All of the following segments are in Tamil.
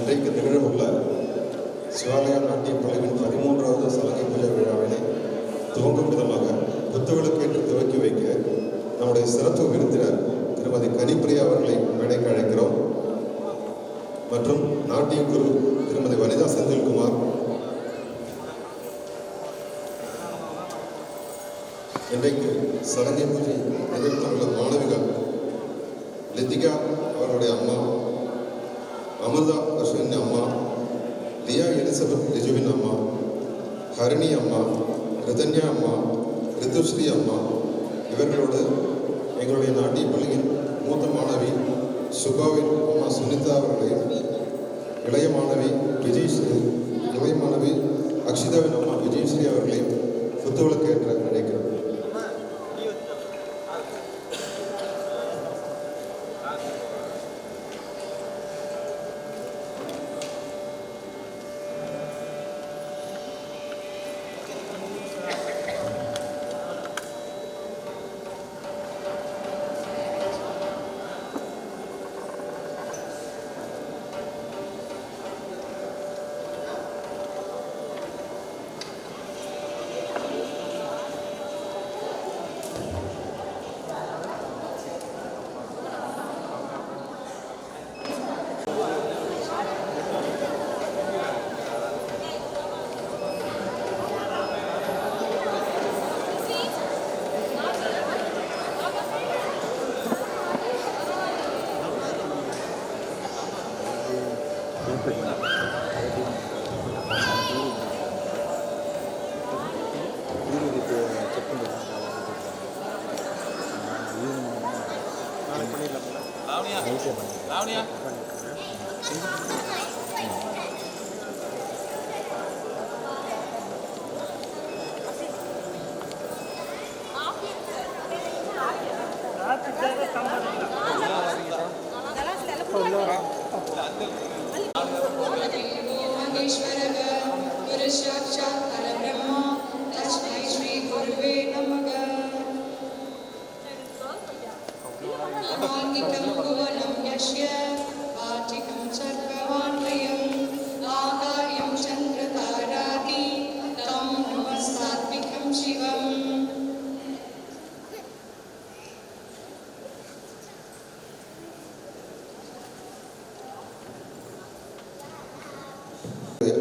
இன்றைக்கு நிகழவுள்ள சிவாலயா நாட்டிய பள்ளியின் 13வது சலங்கை பூஜை விழாவினை துவங்கும் விதமாக புத்துவிளக்கேற்று துவக்கி வைக்க நம்முடைய சிறப்பு விருந்தினர் திருமதி கனிப்பிரியா அவர்களை மேடைக்கு அழைக்கிறோம். மற்றும் நாட்டிய குரு திருமதி வனிதா செந்தில்குமார், இன்றைக்கு சலங்கை பூஜை நிகழ்த்துள்ள மாணவிகள் லித்திகா அவர்களுடைய அம்மா, அமிர்தா அஸ்வின் அம்மா, லியா எலிசபெத் ரிஜுவின் அம்மா, ஹரிணி அம்மா, ரிதன்யா அம்மா, ரித்துஸ்ரீ அம்மா, இவர்களோடு எங்களுடைய நாட்டிய பள்ளியின் மூத்த மாணவி சுபாவின் அம்மா சுனிதா அவர்களையும், இளைய மாணவி விஜயஸ்ரீ, இளைய மாணவி அக்ஷிதாவின் அம்மா விஜயஸ்ரீ அவர்களையும் புத்துவிளக்கேற்ற நினைக்கிறோம்.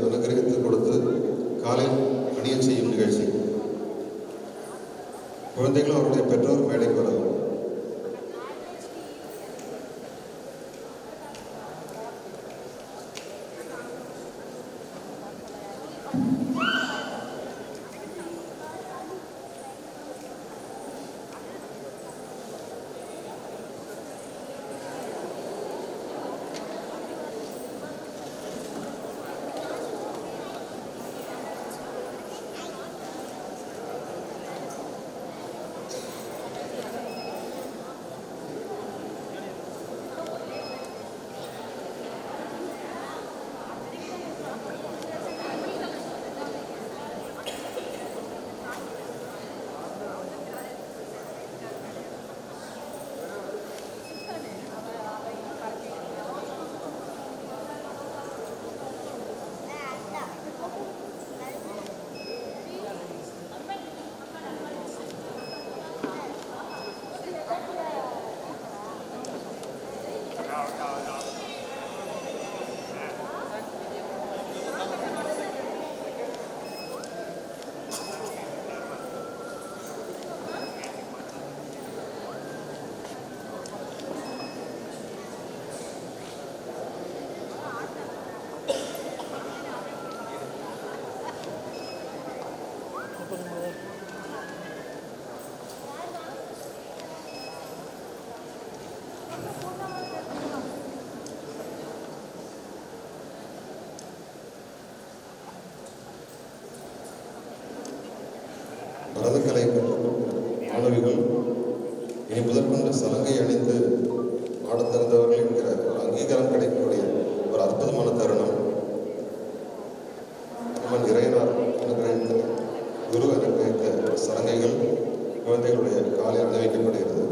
அனுகிரகித்து கொடுத்து காலை அணிய செய்யும் நிகழ்ச்சி. குழந்தைகளும் அவருடைய பெற்றோர் மேடைக்கு வரவும். பரதக்கலை மாணவிகள் இனி முதற்கொண்டு சலங்கை அணிந்து ஆடத் தகுந்தவர்கள் என்கிற ஒரு அங்கீகாரம் கிடைக்கக்கூடிய ஒரு அற்புதமான தருணம். இறையனார் அனுகிரகித்த குரு அனுகிரகித்த சலங்கைகள் குழந்தைகளுடைய காலை அணிவிக்கப்படுகிறது.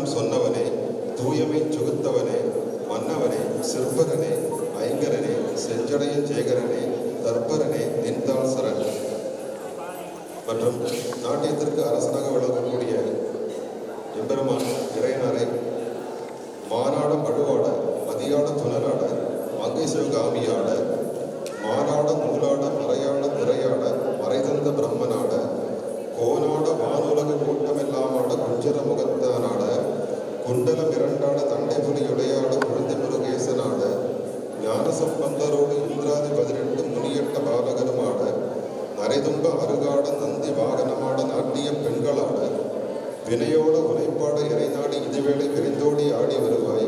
எல்லாம் சொன்னவனே, தூயமை சுகுத்தவனே, மன்னவனே, சிற்பரனே, ஐங்கரனே, செஞ்சடையன் சேகரனே, தற்பரனே, நின்றால் சரண். மற்றும் நாட்டியத்திற்கு அரசனாக விளங்கக்கூடிய எம்பெருமான் இறையனரை மானாட மழுவாட, மதியாட துணராட, மங்கை சிவகாமியாட, மானாட நூலாட, மறையாட திரையாட, மறைதந்த பிரம்மனாட, கோனாட வானுலக கூட்டமெல்லாமாட, குஞ்சர முகத்தானாட, குண்டலம் இரண்டாட, தண்டை புலி உடையாட, குழந்தை முருகேசனாட, ஞான சம்பந்தரோடு இந்திராதி 18 முனியட்ட பாலகருமாட, நரைதும்ப அருகாட, நந்தி வாகனமாட, நாட்டிய பெண்களாட, வினையோட உரைப்பாட, இறைநாடி இதுவேளை விரைந்தோடி ஆடி வருவாய்,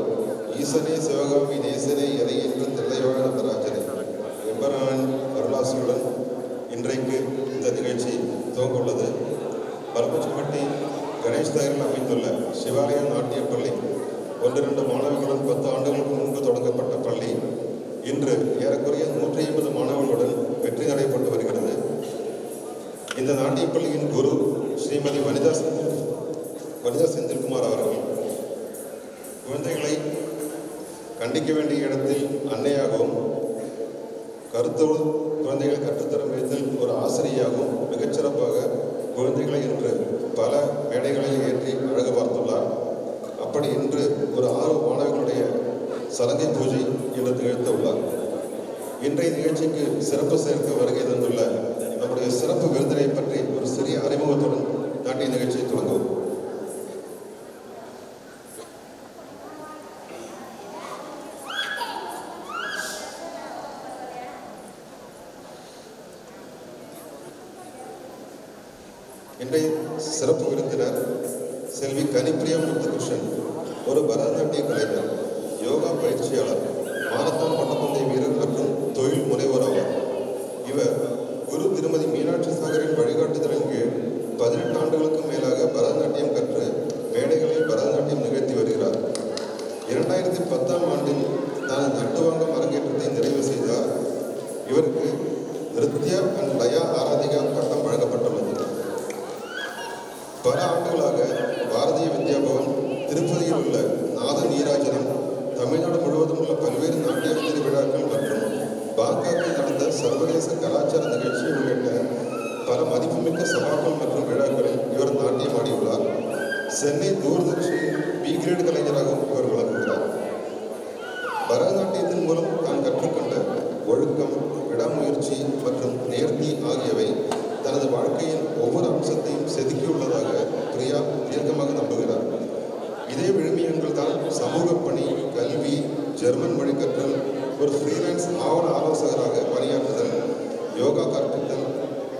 ஈசனே சிவகாமி நேசனே எதை என்று தில்லைவாழ நடராஜனே. எம்பெருமான் அருளாசியுடன் இன்றைக்கு இந்த நிகழ்ச்சி துவங்க உள்ளது. பரமச்சிப்பட்டி கணேஷ் தகரில் அமைந்துள்ள சிவாலய நாட்டிய பள்ளி 1-2 மாணவர்களுடன் 10 ஆண்டுகளுக்கு முன்பு தொடங்கப்பட்ட பள்ளி இன்று ஏறக்குறைய 150 மாணவர்களுடன் வெற்றி நடைபெற்று வருகிறது. இந்த நாட்டிய பள்ளியின் குரு ஸ்ரீமதி வனிதா செந்தில்குமார் அவர்கள் குழந்தைகளை கண்டிக்க வேண்டிய இடத்தில் அன்னையாகவும், கருத்தோடு குழந்தைகளை கற்றுத்தரும் விதத்தில் ஒரு ஆசிரியராகவும் மிகச்சிறப்பாக குழந்தைகளை இன்று பல மேடைகளில் ஏற்றி அழகு பார்த்துள்ளார். அப்படி இன்று ஒரு 6 மாணவர்களுடைய சலங்கை பூஜை என்று நிகழ்த்த உள்ளார். இன்றைய நிகழ்ச்சிக்கு சிறப்பு சேர்க்க வருகை தந்துள்ள நம்முடைய சிறப்பு விருந்தினை பற்றி ஒரு சிறிய அறிமுகத்துடன் நாட்டிய நிகழ்ச்சியை தொடங்குவோம். இன்றைய சிறப்பு விருந்தினர் செல்வி கனிப்பிரியா முத்துகிருஷ்ணன், ஒரு பரதநாட்டிய கலைஞர், யோகா பயிற்சியாளர், மாரத்தான் பட்டப்பந்தய வீரர் மற்றும் தொழில் முனைவர் ஆவார். இவர் குரு திருமதி மீனாட்சி சாகரின் வழிகாட்டுதலின் கீழ் 18 ஆண்டுகளுக்கும் மேலாக பரதநாட்டியம் கற்று மேடைகளில் பரதநாட்டியம் நிகழ்த்தி வருகிறார். 2010ஆம் ஆண்டில் தனது நட்டுவாங்கம் அரங்கேற்றத்தை நிறைவு செய்தார். இவருக்கு நிருத்யா அண்ட் லயா ஆராதிகா பட்டம் வழங்கப்பட்டுள்ளது. பல ஆண்டுகளாக பாரதிய வித்யாபவன், திருப்பதியில் உள்ள நாத நீராஜனம், தமிழ்நாடு முழுவதும் உள்ள பல்வேறு நாட்டிய திருவிழாக்கள் மற்றும் பாங்காக்கில் நடந்த சர்வதேச கலாச்சார நிகழ்ச்சி உள்ளிட்ட பல மதிப்புமிக்க சபாக்கள் மற்றும் விழாக்களில் இவர் நாட்டியம் ஆடியுள்ளார். சென்னை தூர்தர்ஷனின் பி கிரேட் கலைஞராகவும் இவர் விளங்குகிறார். பரதநாட்டியத்தின் மூலம் தான் கற்றுக்கொண்ட ஒழுக்கம், விடாமுயற்சி மற்றும் நேர்த்தி ஆகியவை தனது வாழ்க்கையின் ஒவ்வொரு அம்சத்தையும் செதுக்கியுள்ளதாக பிரியா தீர்க்கமாக நம்புகிறார். இதே விழுமியங்கள் தான் சமூக பணி, கல்வி, ஜெர்மன் மொழி கற்றல், ஒரு ஃப்ரீலான்ஸ் ஆவண ஆலோசகராக பணியாற்றுதல், யோகா கற்பித்தல்,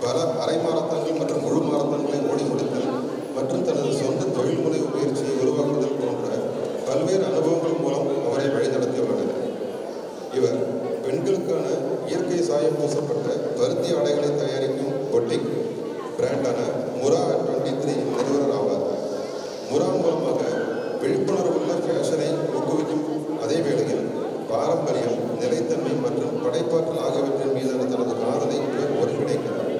பல அரை மாரத்தான்கள் மற்றும் முழு மாரத்தான்களை ஓடி முடித்தல் மற்றும் தனது சொந்த தொழில் முனைவு முயற்சியை உருவாக்குதல் போன்ற பல்வேறு அனுபவங்கள் மூலம் அவரை வழிநடத்தியுள்ளனர். இவர் பெண்களுக்கான இயற்கை சாயம் பூசப்பட்ட பருத்தி ஆடைகளை தயாரிக்கும் பொட்டிக் பிராண்டான முரா 23 நிறுவனர் ஆவார். முரா மூலமாக விழிப்புணர்வுள்ள ஃபேஷனை ஊக்குவிக்கும் அதே வேளையில் பாரம்பரியம், நிலைத்தன்மை மற்றும் படைப்பாற்றல் ஆகியவற்றின் மீதான தனது காதலை இவர் ஒருங்கிணைக்கிறார்.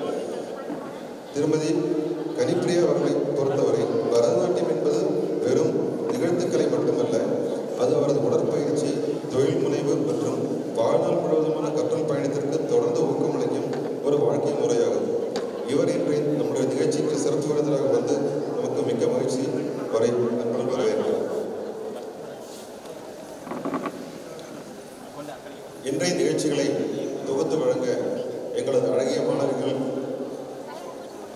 திருமதி கனிப்பிரியா அவர்களை பொறுத்தவரை பரதநாட்டியம் என்பது வெறும் நிகழ்த்துக்களை மட்டுமல்ல, அது அவரது உடற்பயிற்சி, தொழில் முனைவு மற்றும் வாழ்நாள் முழுவதுமான கற்றல் பயணத்திற்கு தொடர்ந்து ஊக்கமளிக்கும் ஒரு வாழ்க்கை முறையாகும். இவர் இன்று நம்முடைய நிகழ்ச்சிக்கு சிறப்பு விருந்தினராக வந்து நமக்கு மிக்க மகிழ்ச்சி வரை அன்புடன் வரவேற்கிறோம். இன்றைய நிகழ்ச்சிகளை தொகுத்து வழங்க எங்களது அழகிய மாணவர்கள்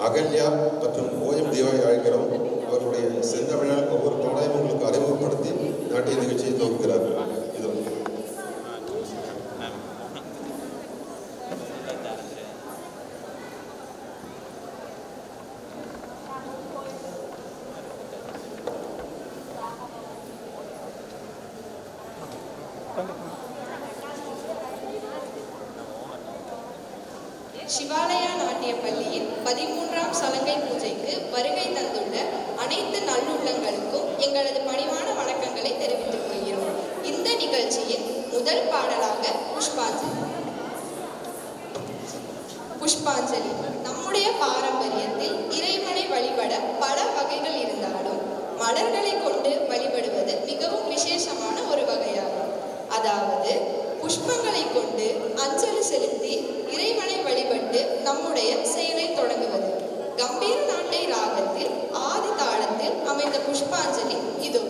அகல்யா மற்றும் ஓஎம் தேவாயை அழைக்கிறோம். அவர்களுடைய செந்தமிழால் ஒவ்வொரு பாடலையும் உங்களுக்கு அறிமுகப்படுத்தி நாட்டிய நிகழ்ச்சியை தொகுக்கிறார்கள். இது சிவாலயா நாட்டிய பள்ளியின் 13ஆம் சலங்கை பூஜைக்கு வருகை தந்துள்ள அனைத்து நல்லுள்ளங்களுக்கும் எங்களது பணிவான வணக்கங்களை தெரிவித்துக் கொள்கிறோம். இந்த நிகழ்ச்சியின் முதல் பாடலாக புஷ்பாஞ்சலி. நம்முடைய பாரம்பரியத்தில் இறைவனை வழிபட பல வகைகள் இருந்தாலும் மலர்களை கொண்டு வழிபடுவது மிகவும் விசேஷமான ஒரு வகையாகும். அதாவது புஷ்பங்களை கொண்டு அஞ்சலி செலுத்தி இறைவனை வழிபட்டு நம்முடைய செயலை தொடங்குவது. கம்பீர நாட்டை ராகத்தில் ஆதி தாளத்தில் அமைந்த புஷ்பாஞ்சலி இதோ.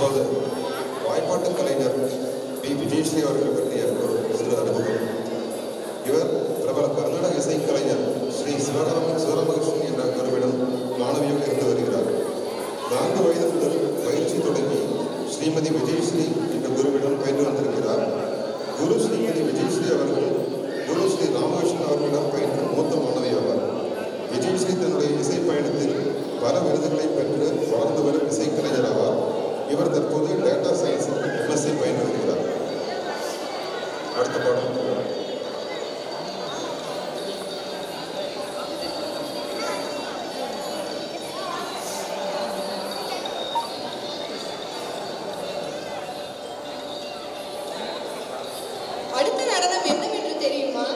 இப்போது வாய்ப்பாட்டு கலைஞர் பி. விஜயஸ்ரீ அவர்கள் பற்றிய ஒரு சிறு அறிமுகம். இவர் பிரபல கர்நாடக இசைக்கலைஞர் ஸ்ரீ சிவராமகிருஷ்ணன் என்ற குருவிடம் மாணவியாக இருந்து வருகிறார். 4 வயது முதல் பயிற்சி தொடங்கி ஸ்ரீமதி விஜயஸ்ரீ என்ற குருவிடம் பயின்று வந்திருக்கிறார். குரு ஸ்ரீமதி விஜயஸ்ரீ அவர்கள் குரு ஸ்ரீ ராமகிருஷ்ணன் அவர்களிடம் பயின்ற மூத்த மாணவி ஆவார். விஜயஸ்ரீ தன்னுடைய இசை பயணத்தில் பல விருதுகளை பெற்று வளர்ந்து வரும் இசைக்கலைஞர் ஆவார். இவர் தற்போது டேட்டா சயின்ஸ் MSc பயின்று வருகிறார். அடுத்த பாடம். அடுத்த நடனம் என்னவென்று தெரியுமா?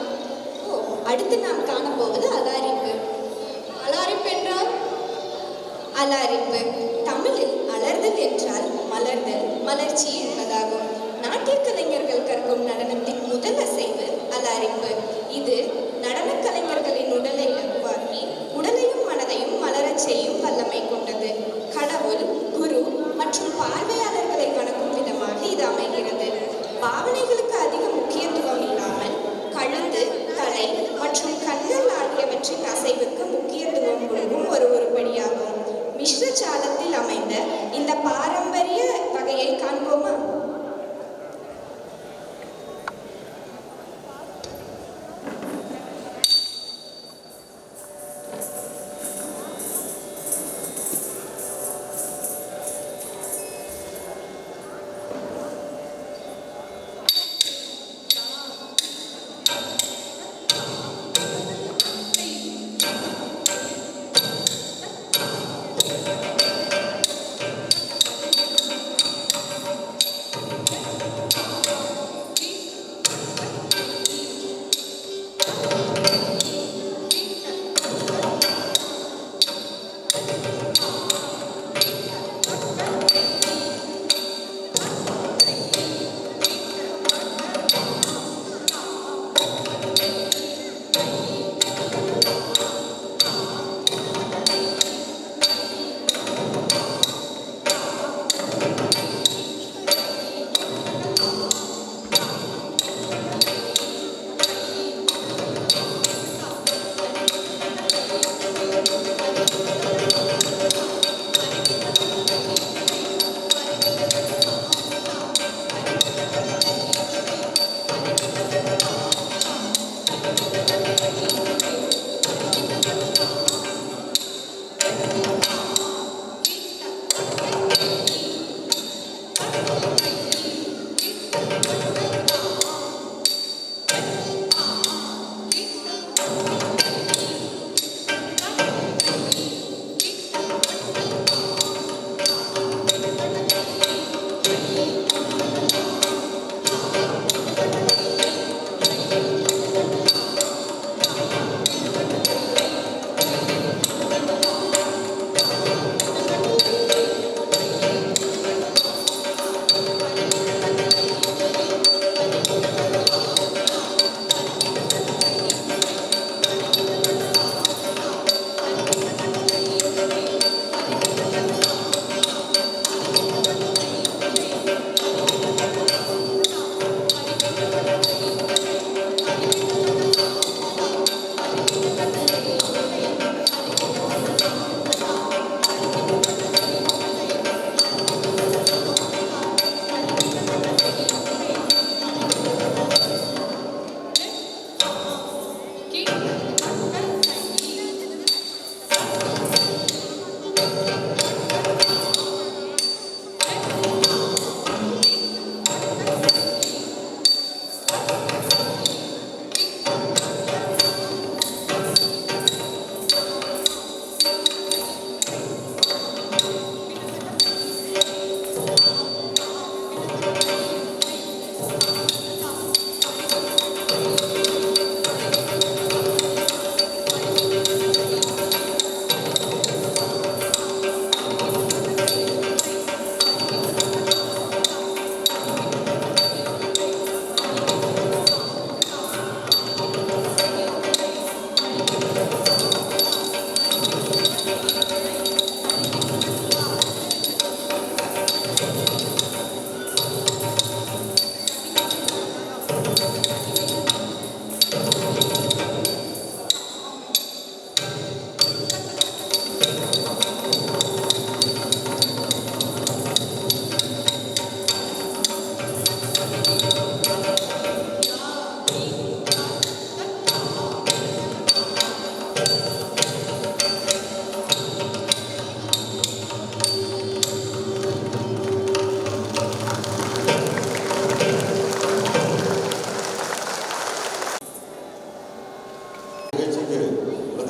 அடுத்து நாம் காணப்போவது அலாரிப்பு. அலாரிப்பு என்றால்? அலாரிப்பு தமிழில் அலர்தல் என்றால் மலர்தல், மலர்ச்சி என்பதாகும். நாட்டிய கலைஞர்கள் கற்கும் நடனத்தின் முதல் அசைவு அலாரிப்பு. இது நடனக் கலைஞர்களின் உடலை இலகுவாக்கி உடலையும் மனதையும் மலரச் செய்யும் வல்லமை கொண்டது. கடவுள், குரு மற்றும் பார்வையாளர்களை வணங்கும் விதமாக இது அமைகிறது. பாவனைகளுக்கு அதிக முக்கியத்துவம் இல்லாமல் கழுத்து, தலை மற்றும் கண்கள் ஆகியவற்றின் அசைவுக்கு முக்கியத்துவம் கொடுக்கும் ஒரு உருப்படியாகும். மிஸ்ர சாலத்தில் அமைந்த இந்த பாரம்பரிய வகையை காண்போமா?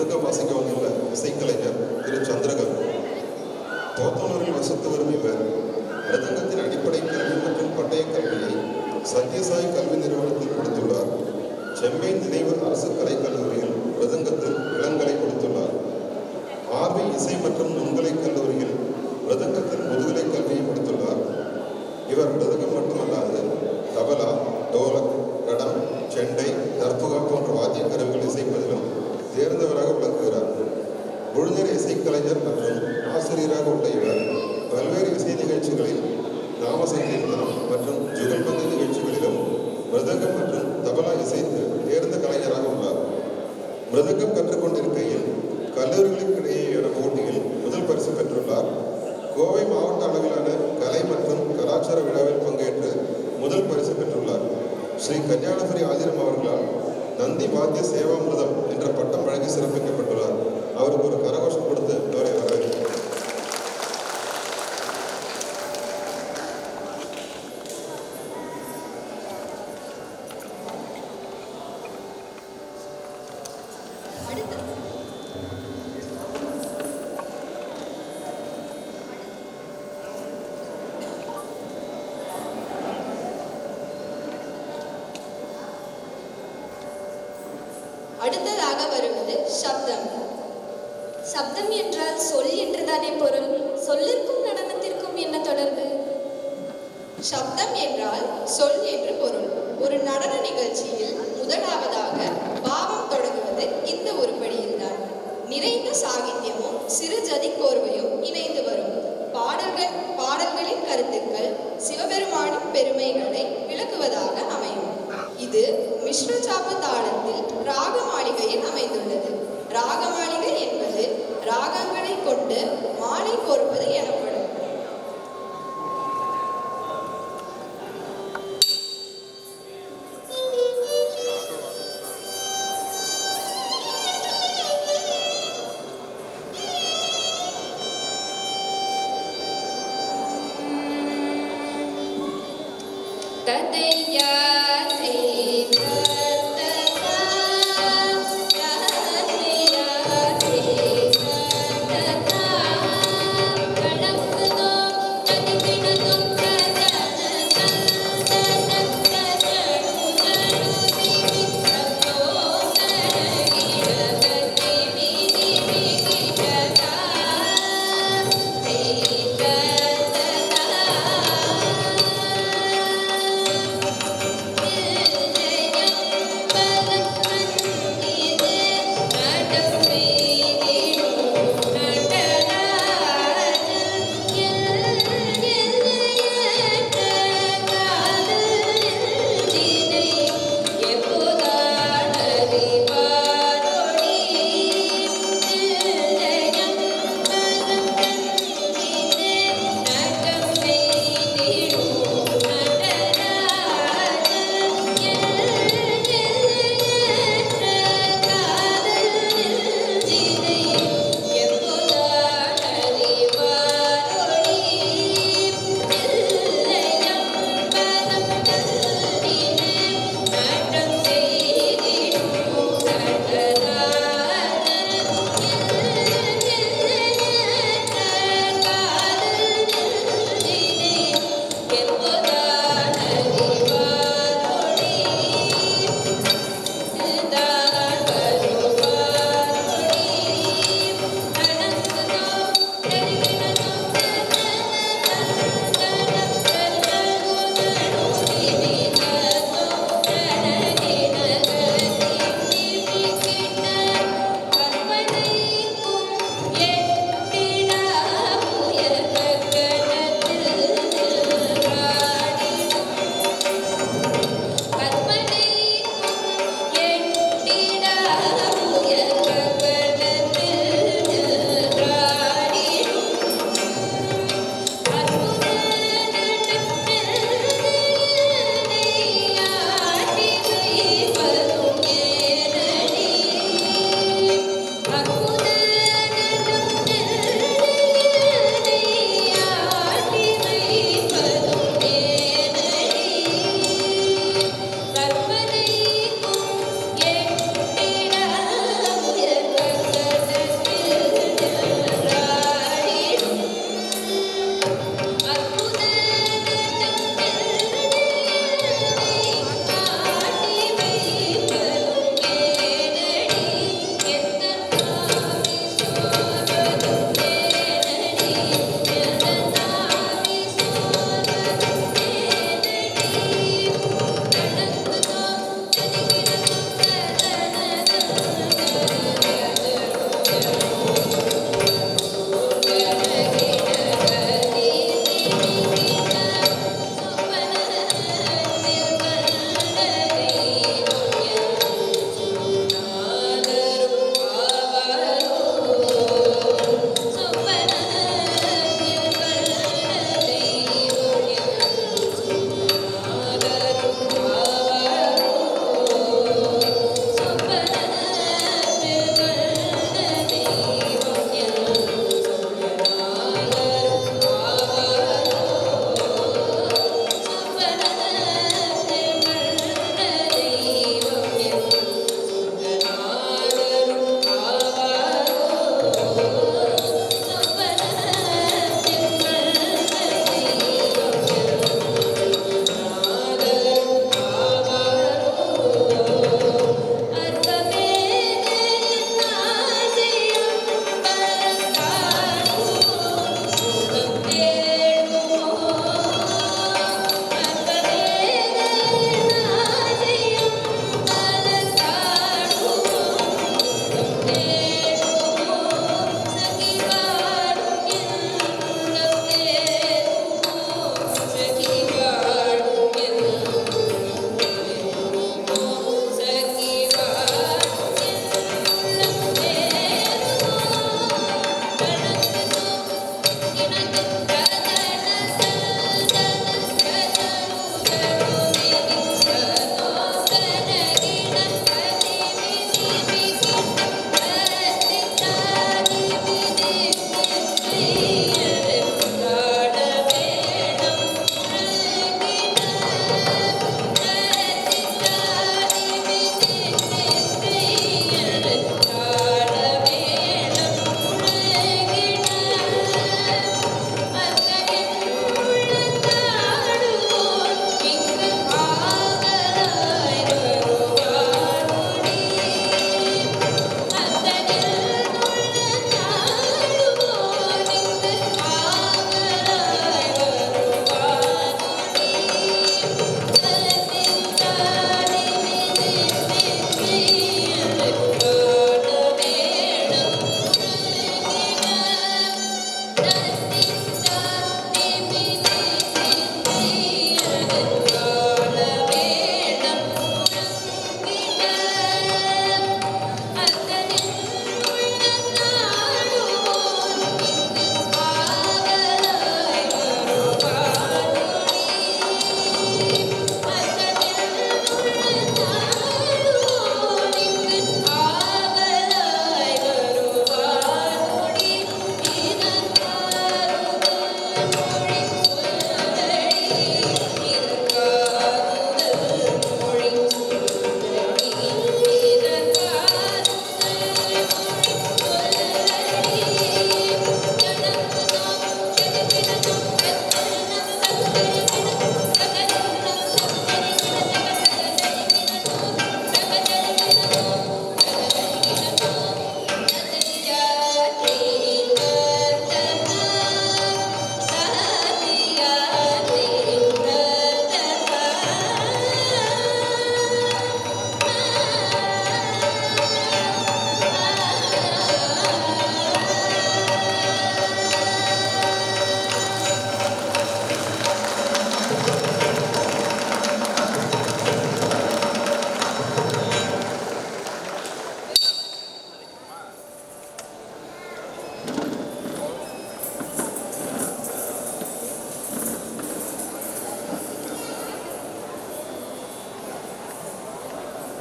மிருதங்கம் வாசிக்க வந்துள்ள இசைக்கலைஞர் திரு சந்திரகன். தோத்தனூரில் வசித்து வரும் இவர் மிருதங்கத்தின் அடிப்படை கல்வி மற்றும் பட்டய கல்வியை சத்யசாய் கல்வி நிறுவனத்தில் கொடுத்துள்ளார். செம்மை நினைவு அரசு கலைக்கல்லூரியில் மிருதங்கத்தில் இளங்கலை கொடுத்துள்ளார். ஆர்வி இசை மற்றும் நுண்கலை கல்லூரியில் மிருதங்கத்தில் முதுகலை கல்வியை முடித்துள்ளார். இவர் மிருதங்கம் மட்டுமல்லாது தபலா, டோலக், கடம், செண்டை, தர்புகா போன்ற வாத்திய கருவிகள் இசைப்பதிலும் தேர்ந்தவராக விளங்குகிறார். முழுநேர இசைக்கலைஞர் மற்றும் ஆசிரியராக உள்ள இவர் பல்வேறு இசை நிகழ்ச்சிகளில் நாம சங்கீர்த்தனம் மற்றும் ஜுகல்பந்து நிகழ்ச்சிகளிலும் மிருதங்கம் மற்றும் தபலா இசைத்து தேர்ந்த கலைஞராக உள்ளார். மிருதங்கம் கற்றுக்கொண்டிருக்கையில் கல்லூரிகளுக்கிடையேயான போட்டியில் முதல் பரிசு பெற்றுள்ளார். கோவை மாவட்ட அளவிலான கலை மற்றும் கலாச்சார விழாவில் பங்கேற்று முதல் பரிசு பெற்றுள்ளார். ஸ்ரீ கன்னியாகுமரி ஆதிரம் அவர்களால் நந்தி வாத்திய சேவாமிர்தம் என்ற பட்டம் வழங்கி சிறப்பிக்கப்பட்டுள்ளார். அவருக்கு ஒரு கரகோஷம் கொடுத்து அவரை வரவேற்கிறார். அடுத்ததாக வருவது சப்தம். சப்தம் என்றால் சொல் என்றுதானே பொருள்? சொல்லிற்கும் நடனத்திற்கும் என்ன தொடர்பு? சப்தம் என்றால் சொல் என்று பொருள். ஒரு நடன நிகழ்ச்சியில் முதலாவதாக பாவம் தொடங்குவது இந்த உருப்படியில்தான். நிறைந்த சாகித்யமும் சிறு ஜதி கோர்வையும் இணைந்து வரும். பாடல்களின் கருத்துக்கள் சிவபெருமானின் பெருமைகளை விளக்குவதாக அமையும். இது மிஸ்ரச்சாப்பு தாளத்தில் ராக மாளிகையில் அமைந்துள்ளது. ராக மாளிகை என்பது ராகங்களை கொண்டு மாலை கோர்ப்பது எனப்படும். ததையா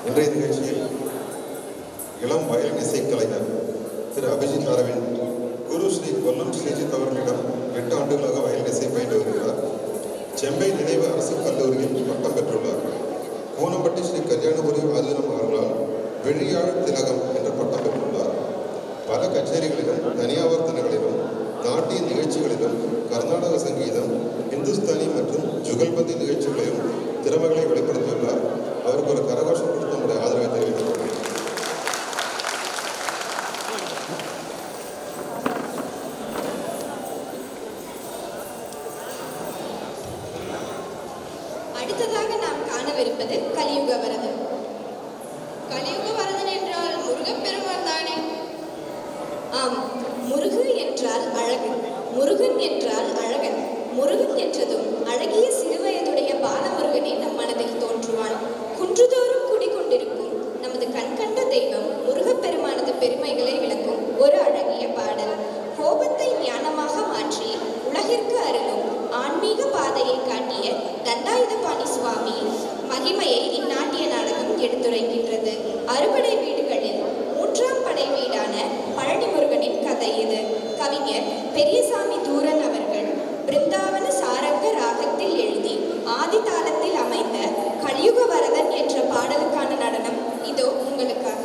இன்றைய நிகழ்ச்சியில் இளம் வயலின் இசைக் கலைஞர் திரு அபிஜித் அரவிந்த் குரு ஸ்ரீ கொல்லம் ஸ்ரீஜித் அவர்களிடம் 8 ஆண்டுகளாக வயலின் இசை பயின்று வருகிறார். செம்பை நினைவு அரசு கல்லூரியில் பட்டம் பெற்றுள்ளார். கோனம்பட்டி ஸ்ரீ கல்யாணபுரி ஆதீனம் அவர்களால் வெளியாழ் திலகம் என்ற பட்டம் பெற்றுள்ளார். பல கச்சேரிகளிலும் தனியாவர்த்தனங்களிலும் நாட்டிய நிகழ்ச்சிகளிலும் கர்நாடக சங்கீதம், இந்துஸ்தானி மற்றும் ஜுகல்பந்தி நிகழ்ச்சிகளிலும் திறமைகளை வெளிப்படுத்தியுள்ளார். அவருக்கு ஒரு கரகோஷம் கொடுத்து நம்முடைய ஆதரவை தெரிவித்துக் கொள்கிறேன். அடுத்ததாக நாம் காணவிருப்பது கலியுக வரதன். கலியுக வரதன் என்றால் முருகப்பெருமான் தானே? ஆம், முருகு என்றால் அழகு, முருகன் என்றால் அழகன். முருகன் என்றதும் அழகிய சிறுவயதுடைய பாலமுருகனே நம் மனதில் தோன்றுவான். குன்றுதோறும் குடிகொண்டிருக்கும் நமது கண்கண்ட தெய்வம் முருகப்பெருமானது பெருமைகளை விளக்கும் ஒரு அழகிய பாடல். கோபத்தை ஞானமாக மாற்றி உலகிற்கு அருளும் ஆன்மீக பாதையை காட்டிய தண்டாயுதபாணி சுவாமி மகிமையை இந்நாட்டிய நாடகம் எடுத்துரைக்கின்றது. அறுபடை வீடுகளில் 3ஆம் படை வீடான பழனி முருகனின் கதை இது. கவிஞர் பெரியசாமி தூரன் அவர்கள் பிருந்தாவன சாரங்க ராகத்தில் எழுதி ஆதி தாளத்தில் அமைந்த கலியுக வரதன் என்ற பாடலுக்கான நடனம் இதோ உங்களுக்காக.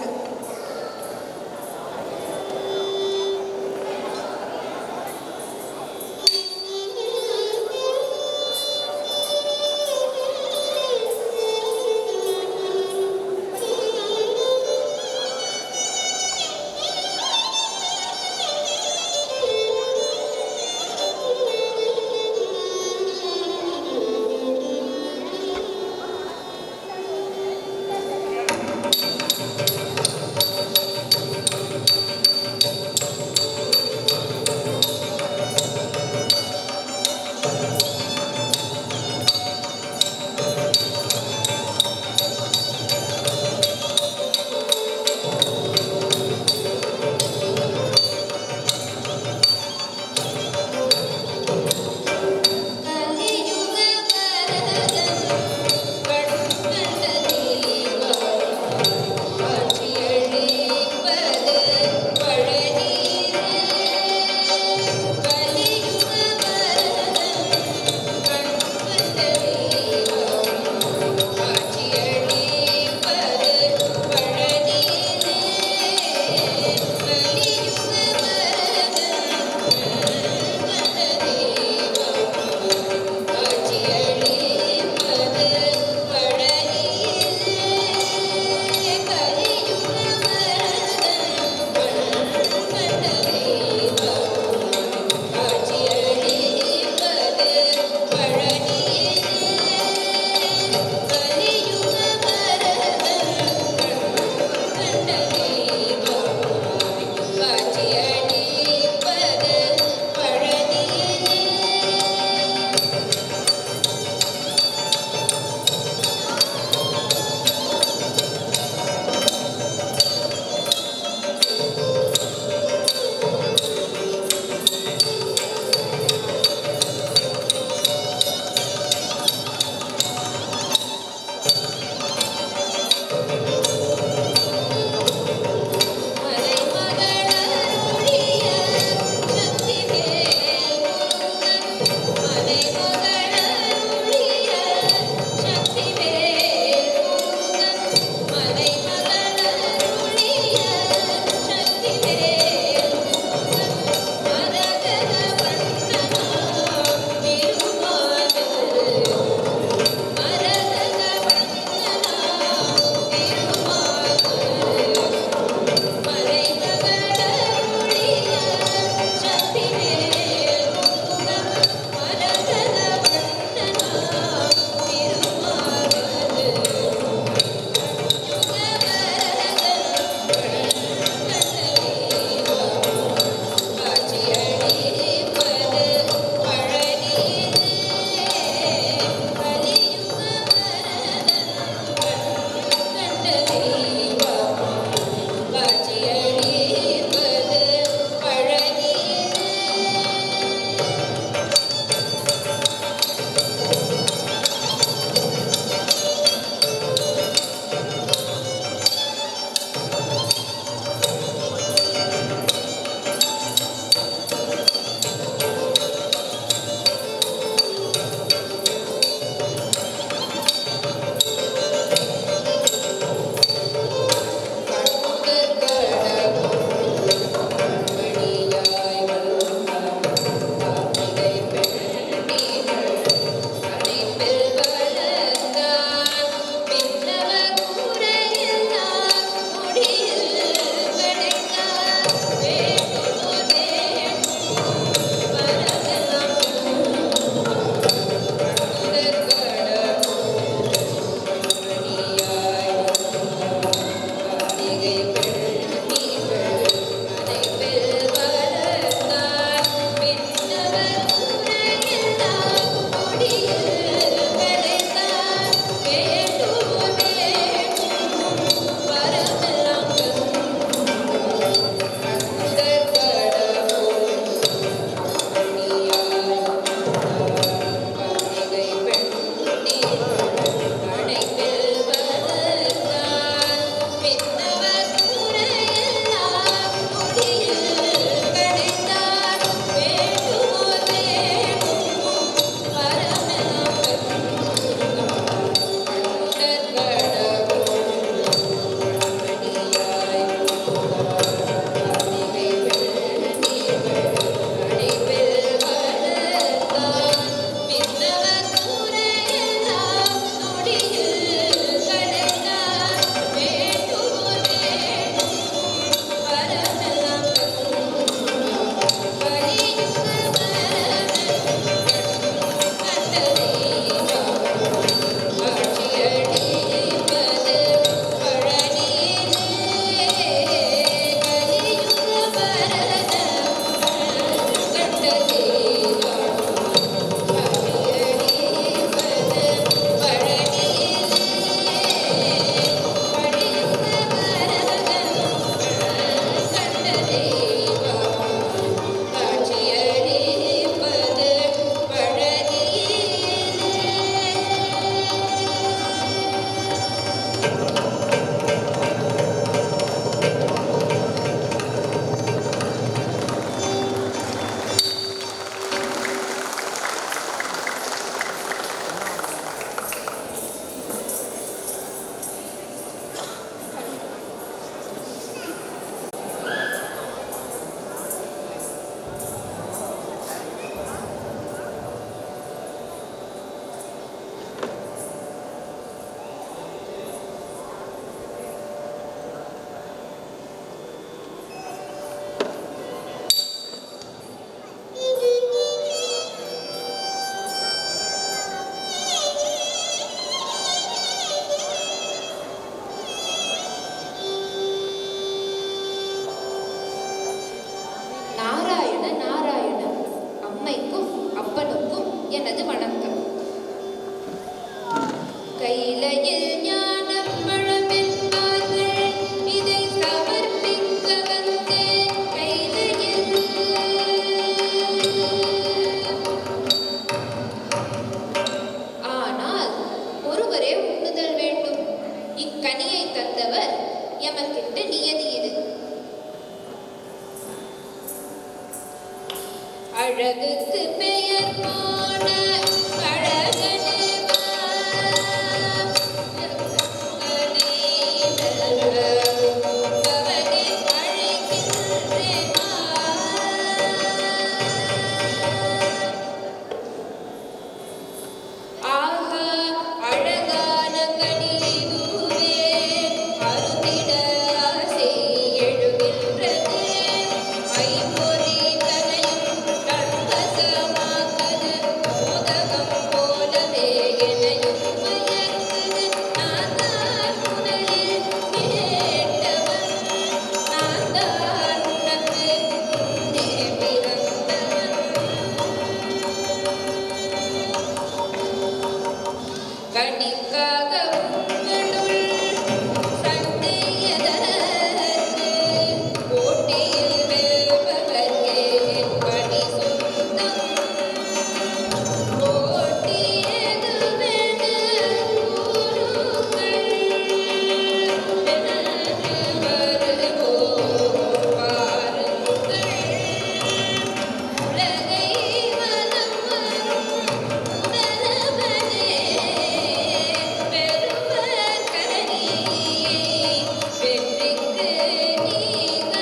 அழகுக்கு பெயர் போன அழகனே வா. கவலை அழைக்கின்றேன் வா. ஆஹா அழகான கனிதுவே அருந்திட ஆசை எழுகின்றது. ஐம்பொறி தனையும் கண்வசமாக்குது. மோதகம் போலவே என்னையும் மயக்குது. நான் தான் முதலில் கேட்டவன். நான் தான் உனக்கு முன்னே பிறந்தவன். கண்ணிக்காக உங்களுள் சண்டையதற்கு போட்டியில் வெல்பவர்க்கே என் பணி சொந்தம். போட்டியது வென கூறுங்கள். வென்று வருவோம் பாருங்கள். உலகை வலம் வரும் முதல்வனே பெருவர் கரணியை வெற்றிக்கு நீங்க.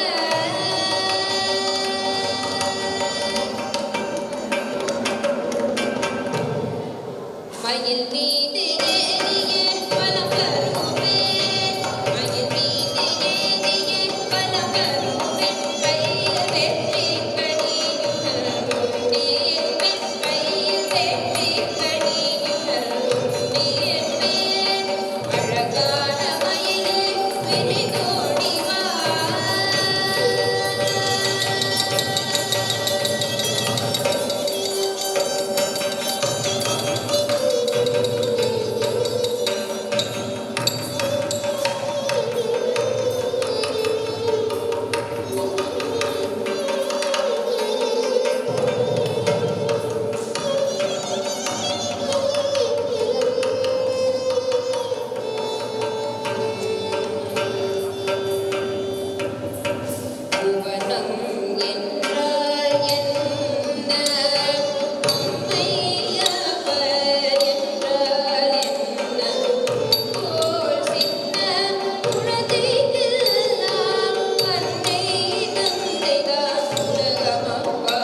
மயில் மீது ஏறிய வலம் வருவேன். மயில் மீது ஏறிய வலம் வருவேன். கையில் வெற்றி கனியுடன் உண்டியேன். கையில் வெற்றி கனியுடன் உண்டியேன். அழகான மயிலே விழிதோடி வா. புவனம் என்றால் என்ன? உம்மையவர் என்றால் என்ன? போல் சின்ன குழந்தைக்கெல்லாம் அன்னை தந்தைதான் உலகமப்பா.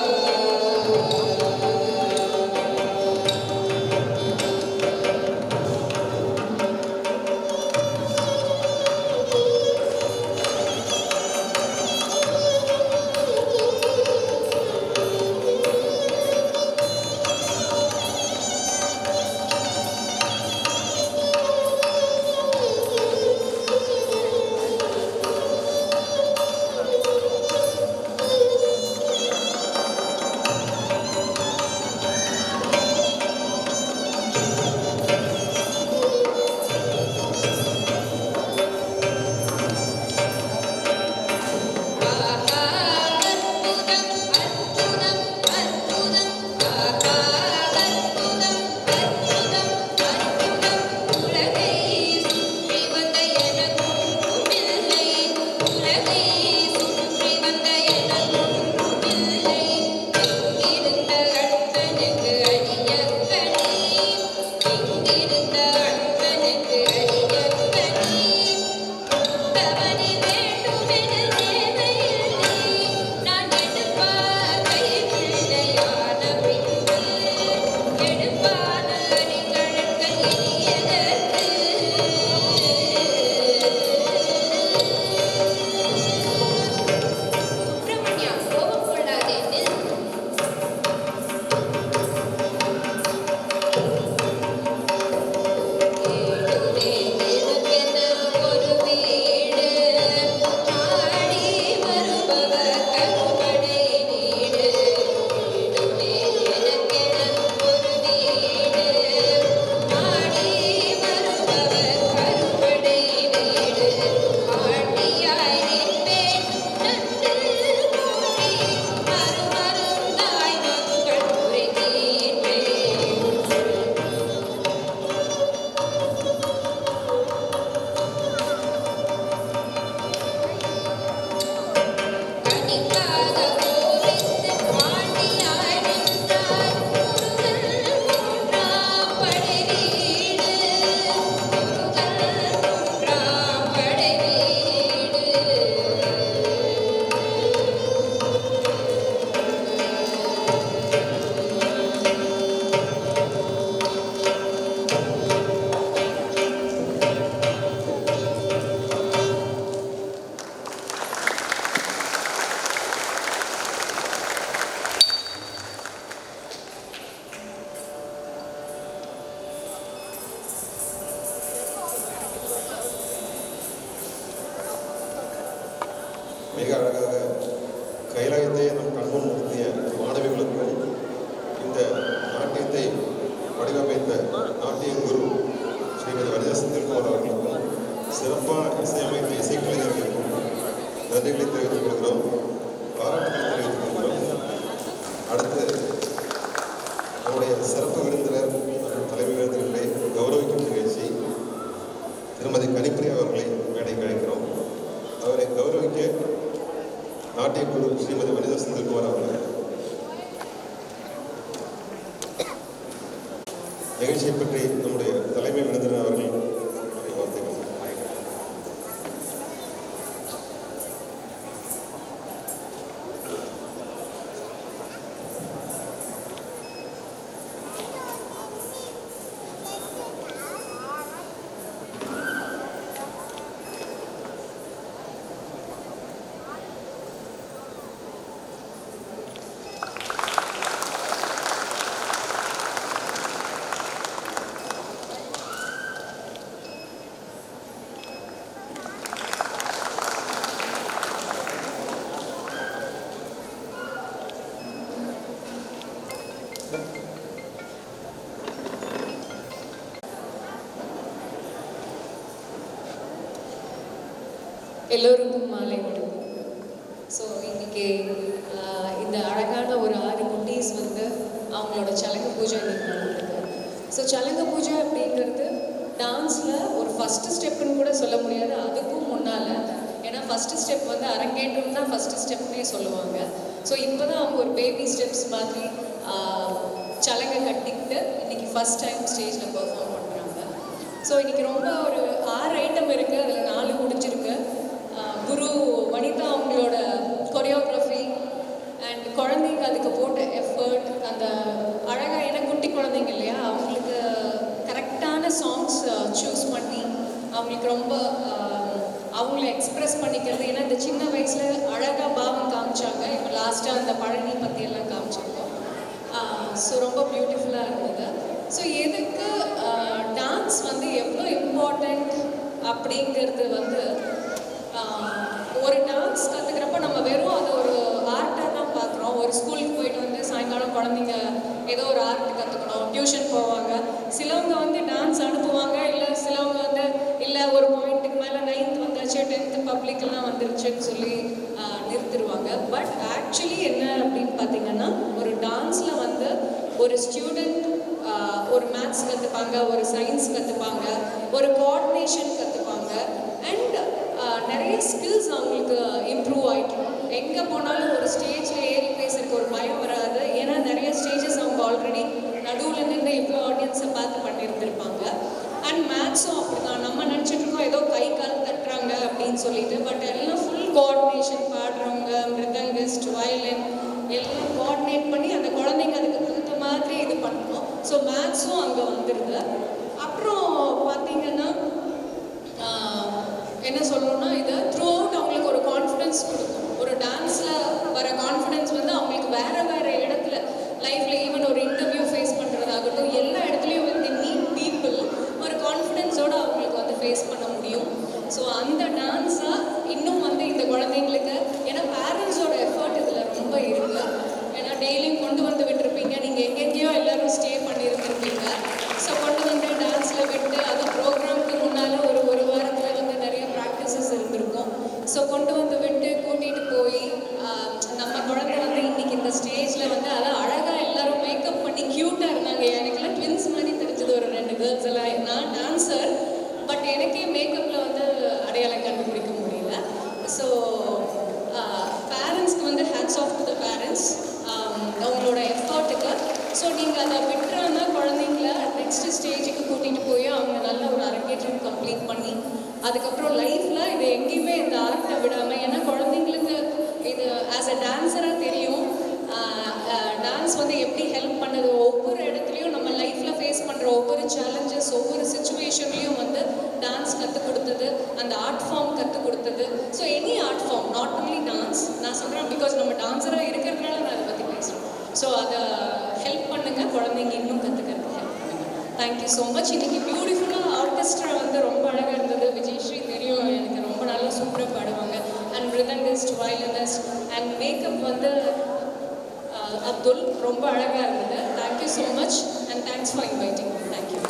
நன்றிகளை தெரிவித்துக் கொள்கிறோம், பாராட்டுகளை தெரிவித்துக் கொள்கிறோம். அடுத்து நம்முடைய சிறப்பு விருந்தினர் மற்றும் தலைமை விருந்தினர்களை கௌரவிக்கும் நிகழ்ச்சி. திருமதி கனிப்பிரியா அவர்களை மேடைக்கு அழைக்கிறோம். அவரை கௌரவிக்க நாட்டிய குழு ஸ்ரீமதி வனிதா செந்தில்குமார் அவர்கள் நிகழ்ச்சியை பற்றி நம்முடைய தலைமை விருந்தினர் அவர்கள் வார்த்தைகள். எல்லோருக்கும் மாலை வணக்கம். ஸோ இன்னைக்கு இந்த அழகான ஒரு 6 குட்டீஸ் வந்து அவங்களோட சலங்க பூஜை இன்னைக்கு நடக்குது. ஸோ சலங்க பூஜை அப்படிங்கிறது டான்ஸில் ஒரு ஃபஸ்ட்டு ஸ்டெப்புன்னு கூட சொல்ல முடியாது, அதுக்கும் முன்னால். ஏன்னா ஃபஸ்ட்டு ஸ்டெப் வந்து அரங்கேற்றம் தான் ஃபஸ்ட்டு ஸ்டெப்னே சொல்லுவாங்க. ஸோ இப்போ தான் அவங்க ஒரு பேபி ஸ்டெப்ஸ் மாதிரி சலங்கை கட்டிக்கிட்டு இன்னைக்கு ஃபஸ்ட் டைம் ஸ்டேஜில் பெர்ஃபார்ம் பண்ணுறாங்க. ஸோ இன்னைக்கு ரொம்ப ஒரு 6 ஐட்டம் இருக்குது, அதில் 4 முடிஞ்சிருக்கு. குரு வனிதா அவங்களோட கொரியோகிராஃபி அண்ட் குழந்தைங்க அதுக்கு போட்ட எஃபர்ட், அந்த அழகாக, ஏன்னா குட்டி குழந்தைங்க இல்லையா, அவங்களுக்கு கரெக்டான சாங்ஸ் சூஸ் பண்ணி அவங்களுக்கு ரொம்ப அவங்கள எக்ஸ்ப்ரெஸ் பண்ணிக்கிறது. ஏன்னா இந்த சின்ன வயசில் அழகாக பாவம் காமிச்சாங்க. இப்போ லாஸ்ட்டாக அந்த பழனி பற்றியெல்லாம் காமிச்சிருக்கோம். ஸோ ரொம்ப பியூட்டிஃபுல்லாக இருந்தது. ஸோ எதுக்கு டான்ஸ் வந்து எவ்வளோ இம்பார்ட்டண்ட் அப்படிங்கிறது வந்து, ஒரு டான்ஸ் கற்றுக்கிறப்ப நம்ம வெறும் அது ஒரு ஆர்ட்டாக தான் பார்க்குறோம். ஒரு ஸ்கூலுக்கு போயிட்டு வந்து சாயங்காலம் குழந்தைங்க ஏதோ ஒரு ஆர்ட் கற்றுக்கணும், டியூஷன் போவாங்க. சிலவங்க வந்து டான்ஸ் அனுப்புவாங்க, இல்லை சிலவங்க வந்து இல்லை ஒரு பாயிண்ட்டுக்கு மேலே 9th வந்தாச்சு, 10th பப்ளிக்லாம் வந்துருச்சுன்னு சொல்லி நிறுத்திடுவாங்க. பட் ஆக்சுவலி என்ன அப்படின்னு பார்த்தீங்கன்னா, ஒரு டான்ஸில் வந்து ஒரு ஸ்டூடெண்ட் ஒரு மேத்ஸ் கற்றுப்பாங்க, ஒரு சயின்ஸ் கற்றுப்பாங்க, ஒரு கோஆர்டினேஷன் கற்றுப்பாங்க, அண்ட் நிறைய ஸ்கில்ஸ் அவங்களுக்கு இம்ப்ரூவ் ஆகிக்கும். எங்கே போனாலும் ஒரு ஸ்டேஜில் ஏறி பேசுறதுக்கு ஒரு பயம் வராது. ஏன்னா நிறைய ஸ்டேஜஸ் அவங்க ஆல்ரெடி நடுவில் நின்று இப்போ ஆடியன்ஸை பார்த்து பண்ணியிருந்திருப்பாங்க. அண்ட் மேத்ஸும் அப்படி தான். நம்ம நினச்சிட்டு இருக்கோம் ஏதோ கை கால் தட்டுறாங்க அப்படின்னு சொல்லிட்டு, பட் எல்லாம் ஃபுல் கோஆர்டினேஷன், பாடுறவங்க, மிருதங்கிஸ்ட், வயலின் எல்லாம் கோஆர்டினேட் பண்ணி அந்த குழந்தைங்க அதுக்கு தகுந்த மாதிரி இது பண்ணணும். ஸோ மேத்ஸும் அங்கே வந்துடுது. அப்புறம் பார்த்தீங்கன்னா என்ன சொல்லணும்னா, இது த்ரூ அவுட் அவங்களுக்கு ஒரு கான்ஃபிடென்ஸ் கொடுக்கும். ஒரு டான்ஸில் வர கான்ஃபிடென்ஸ் வந்து அவங்களுக்கு வேறு இடத்துல லைஃப்பில், ஈவன் ஒரு இன்டர்வியூ ஃபேஸ் பண்ணுறதாகட்டும், எல்லா இடத்துலையும் வந்து மீட் பீப்புள் ஒரு கான்ஃபிடென்ஸோடு அவங்களுக்கு வந்து ஃபேஸ் பண்ண முடியும். ஸோ அந்த டான்ஸை இன்னும் வந்து இந்த குழந்தைங்களுக்கு, ஏன்னா பேரண்ட்ஸோட எஃபர்ட் இதில் ரொம்ப இருக்குது. ஏன்னா டெய்லியும் கொண்டு வந்து விட்டுருப்பீங்க, நீங்கள் எங்கெங்கேயோ எல்லோரும் ஸ்டே பண்ணியிருந்துருப்பீங்க. ஸோ கொண்டு வந்து டான்ஸில் விட்டு, அது ப்ரோக்ராமுக்கு முன்னால் ஒரு வாரத்தில் வந்து நிறைய ப்ராக்டிசஸ் இருந்திருக்கும். ஸோ கொண்டு வந்து விட்டு கூட்டிகிட்டு போய் நம்ம குழந்தை வந்து இன்றைக்கி இந்த ஸ்டேஜில் வந்து அதான் அழகாக எல்லோரும் மேக்கப் பண்ணி க்யூட்டாக இருந்தாங்க. எனக்குலாம் ட்வின்ஸ் மாதிரி தெரிஞ்சது ஒரு 2 கேர்ள்ஸ் எல்லாம். நான் டான்ஸர், பட் எனக்கே மேக்கப்பில் வந்து அடையாளம் கண்டுபிடிக்க முடியல. ஸோ பேரண்ட்ஸ்க்கு வந்து hats off to the parents, அவங்களோட எஃபர்ட்டுக்கு. ஸோ நீங்கள் அதை விட்டுறாம குழந்தைங்கள நெக்ஸ்ட் ஸ்டேஜுக்கு கூட்டிகிட்டு போய் அவங்க நல்ல ஒரு அரங்கேற்றம் கம்ப்ளீட் பண்ணி, அதுக்கப்புறம் லைஃப்பில் இது எங்கேயுமே இந்த ஆர்ட்டை விடாமல், ஏன்னா குழந்தைங்களுக்கு இது ஆஸ் அ டான்ஸராக தெரியும் டான்ஸ் வந்து எப்படி ஹெல்ப் பண்ணுது. ஒவ்வொரு இடத்துலையும் நம்ம லைஃப்பில் ஃபேஸ் பண்ணுற ஒவ்வொரு சேலஞ்சஸ், ஒவ்வொரு சுச்சுவேஷன்லேயும் வந்து டான்ஸ் கற்றுக் கொடுத்தது, அந்த ஆர்ட் ஃபார்ம் கற்றுக் கொடுத்தது. So any art form, not only dance. நான் சொல்கிறேன் பிகாஸ் நம்ம டான்ஸராக இருக்கிறதுனால நான் அதை பற்றி பேசுகிறேன். ஸோ அதை ஹெல்ப் பண்ணுங்கள், குழந்தைங்க இன்னும் கற்றுக்கிறதுக்கு ஹெல்ப் பண்ணுங்கள். Thank you so much. இன்றைக்கி பியூட்டிஃபுல்லாக ஆர்கெஸ்ட்ரா வந்து ரொம்ப அழகாக இருந்தது. விஜயஸ்ரீ தெரியும், எனக்கு ரொம்ப நல்லா சூப்பராக பாடுவாங்க. And mridangist, violinist and makeup வந்து அப்துல் ரொம்ப அழகாக இருந்தது. Thank you so much and thanks for inviting. Thank you.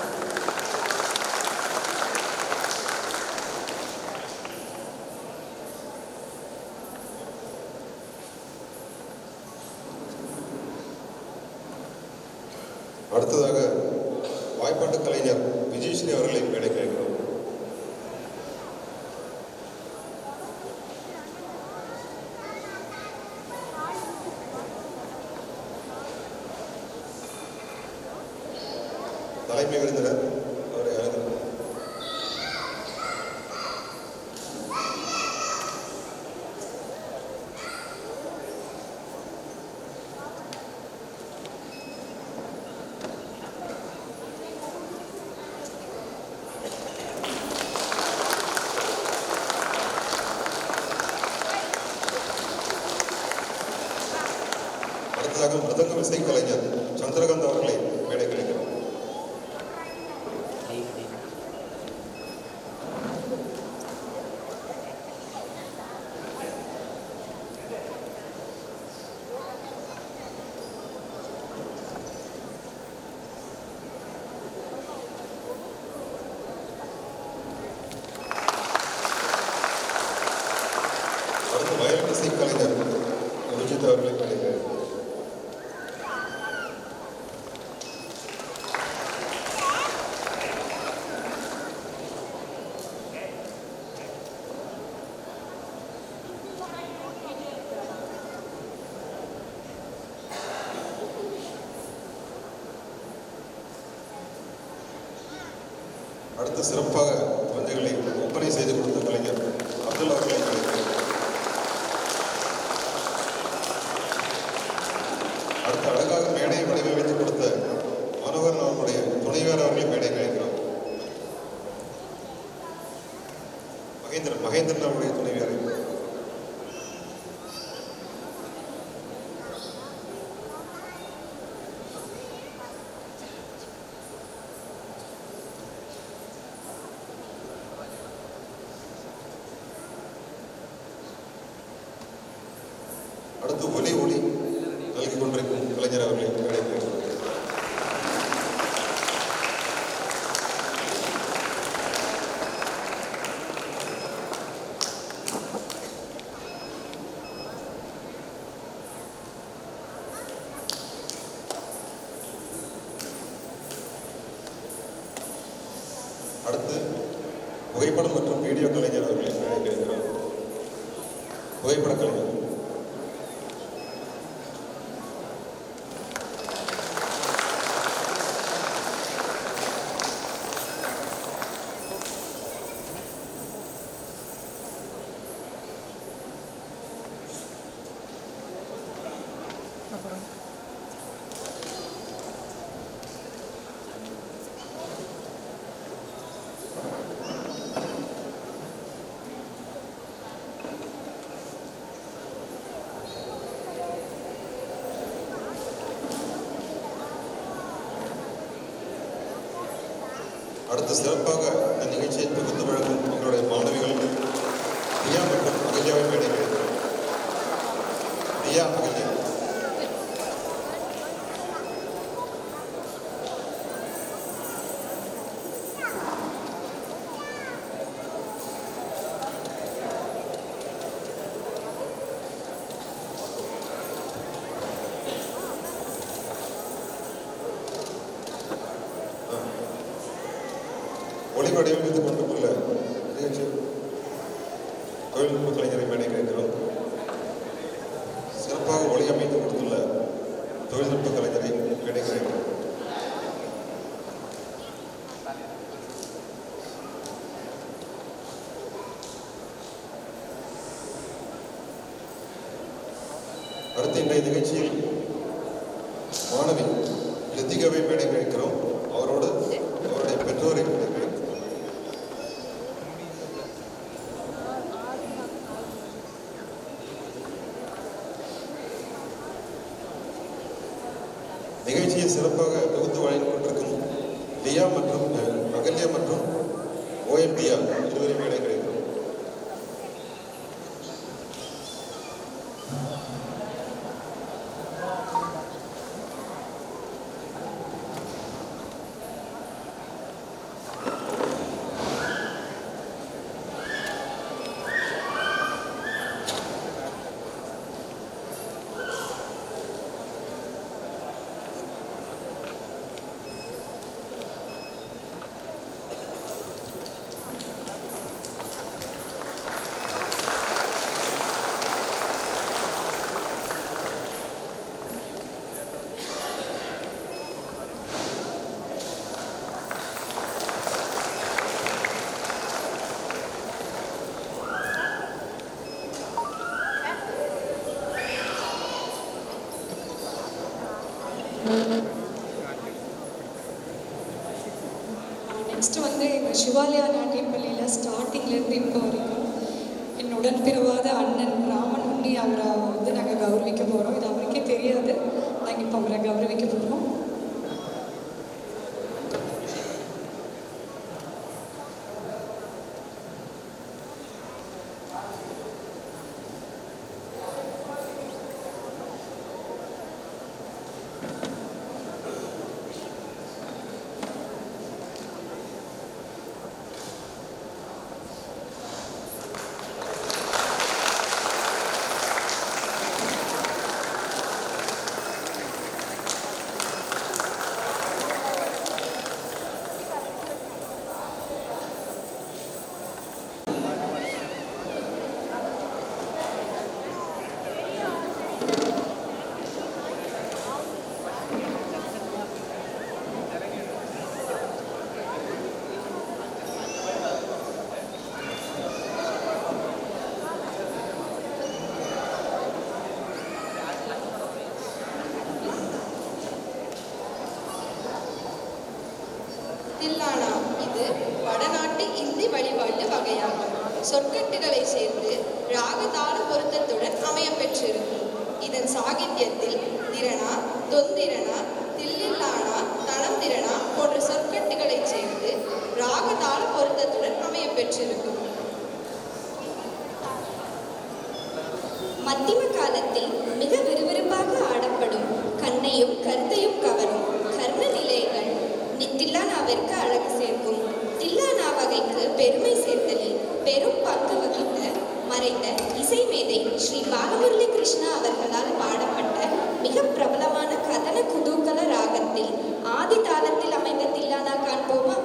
அடுத்ததாக வாய்ப்பாட்டு கலைஞர் விஜயஸ்ரீ அவர்களை மேடை கேட்கிறோம். தலைமை விருந்தினர் அவரை அழைக்கிறோம். அடுத்ததாக மிருதங்க இசை கலைஞர் சந்திரகாந்த் அவர்களை மேடை கிடைக்கிறோம். அடுத்து வயலின் இசை கலைஞர் விஜித் அவர்களை மேடை கிடைக்கிறோம். அடுத்து சிறப்பாக குழந்தைகளை ஒப்பனை செய்து கொடுத்த கலைஞர் அப்துல் அவர்களை அழைக்கிறேன். அடுத்து அழகாக மேடையை வடிவமைத்து கொடுத்த மனோகரன் அவர்களுடைய துணைவியார் அவர்களை மேடை அழைக்கிறோம். மகேந்திரன் அவருடைய துணைவியாரை. அடுத்து ஒளி நல்கி கொண்டிருக்கும் கலைஞர் அவர்களை அழைக்கிறேன். அடுத்து புகைப்படம் மற்றும் வீடியோ கலைஞர் அவர்களை அழைக்கிறேன். புகைப்பட கலைஞர். அடுத்து சிறப்பாக இந்த நிகழ்ச்சியை தொகுத்து வழங்கும் எங்களுடைய மாணவிகள் தியா மற்றும் அகல்யாவை மேடை கிடைக்கிறது. தியா, அகல்யா. ஒளி வடிவமைத்துக் கொண்டுள்ள நிகழ்ச்சி தொழில்நுட்ப கலைஞரை மேடை கேட்கிறோம். சிறப்பாக ஒளி அமைத்து கொடுத்துள்ள தொழில்நுட்ப கலைஞரை மேடை கேட்கிறோம். அடுத்து இன்றைய நிகழ்ச்சியில் மாணவி ரித்திகாவை மேடை கேட்கிறோம். அவரோடு அவருடைய பெற்றோரை மேடை கேட்கிறோம். நிகழ்ச்சியை சிறப்பாக தொகுத்து வழங்கிக் கொண்டிருக்கும் தியா மற்றும் அகல்யா மற்றும் ஓஎம்பியா இருவரும் மேடை கிடைக்கிறோம். நெக்ஸ்ட்டு வந்து எங்கள் சிவாலயா நாட்டியப்பள்ளியில் ஸ்டார்டிங்லேருந்து இப்போ வரைக்கும் என் உடன்பிறவாத அண்ணன் ராமன் உண்ணி அவரை வந்து நாங்கள் கௌரவிக்க போகிறோம். இது அவருக்கே தெரியாது, நாங்கள் இப்போ அவரை கௌரவிக்க போகிறோம். தில்லானா இது வடநாட்டு இந்தி வழிபாட்டு வகையாகும். சொற்கட்டுகளை சேர்த்து ராகதாள பொருத்தத்துடன் அமைய பெற்றிருக்கும். இதன் சாகித்யத்தில் திரணா, தொந்திரணா, தில்லில்லானா, தனம் திரணா போன்ற சொற்கட்டுகளை சேர்த்து ராகதாள பொருத்தத்துடன் அமைய பெற்றிருக்கும். மத்திம காலத்தில் மிக விறுவிறுப்பாக ஆடப்படும் கண்ணையும் கருத்தையும் கவரும் கர்ண நிலைகள் தில்லானாவிற்கு அழகு சேர்க்கும். தில்லானா வகைக்கு பெருமை சேர்த்தலில் பெரும் பங்கு வகித்த மறைந்த இசை மேதை ஸ்ரீ பாலமுரளி கிருஷ்ணா அவர்களால் பாடப்பட்ட மிக பிரபலமான கதன குதூகல ராகத்தில் ஆதி தாளத்தில் அமைந்த தில்லானா காண்போமா?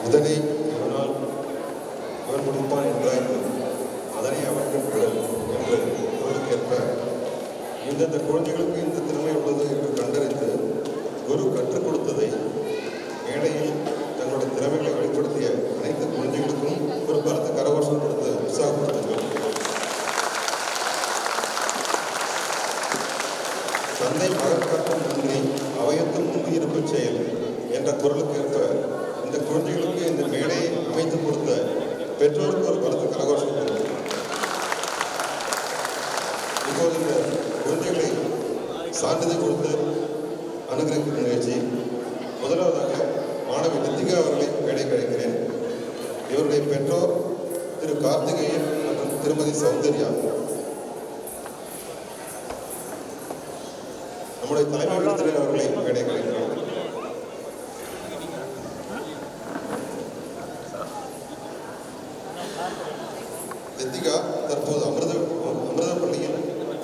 இதனை இவனால் இவன் முடிப்பான் என்றாய்ந்து அதனை அவர்கள் விடல் என்று குரலுக்கேற்ப இந்தந்த குழந்தைகளுக்கு இந்த திறமை உள்ளது என்று கண்டறிந்து குரு கற்றுக் கொடுத்ததை மேடையில் தன்னுடைய திறமைகளை வெளிப்படுத்திய அனைத்து குழந்தைகளுக்கும் ஒரு பலத்த கரகோஷம் கொடுத்து உற்சாகப்படுத்துங்கள். தந்தை மகன் காட்டும் நன்றி அவையத்தும் முந்தி இருக்கும் செயல் என்ற குரலுக்கேற்ப இந்த குழந்தைகளுக்கு இந்த மேடையை அமைத்து கொடுத்த பெற்றோருக்கு ஒரு பலத்த கரகோஷம் கொடுக்கும். இப்போது இந்த குழந்தைகளை சான்றிதழ் கொடுத்து அனுகிரகிக்கும் நிகழ்ச்சி. முதலாவதாக மாணவி நித்திகா அவர்களை மேடைக்கு அழைக்கிறேன். இவருடைய பெற்றோர் திரு கார்த்திகேயன் மற்றும் திருமதி சௌந்தர்யா. நம்முடைய தலைமை விருந்தினர் அவர்களை மேடைக்கு அழைக்கிறோம். நித்திகா தற்போது அமிர்த பள்ளியில்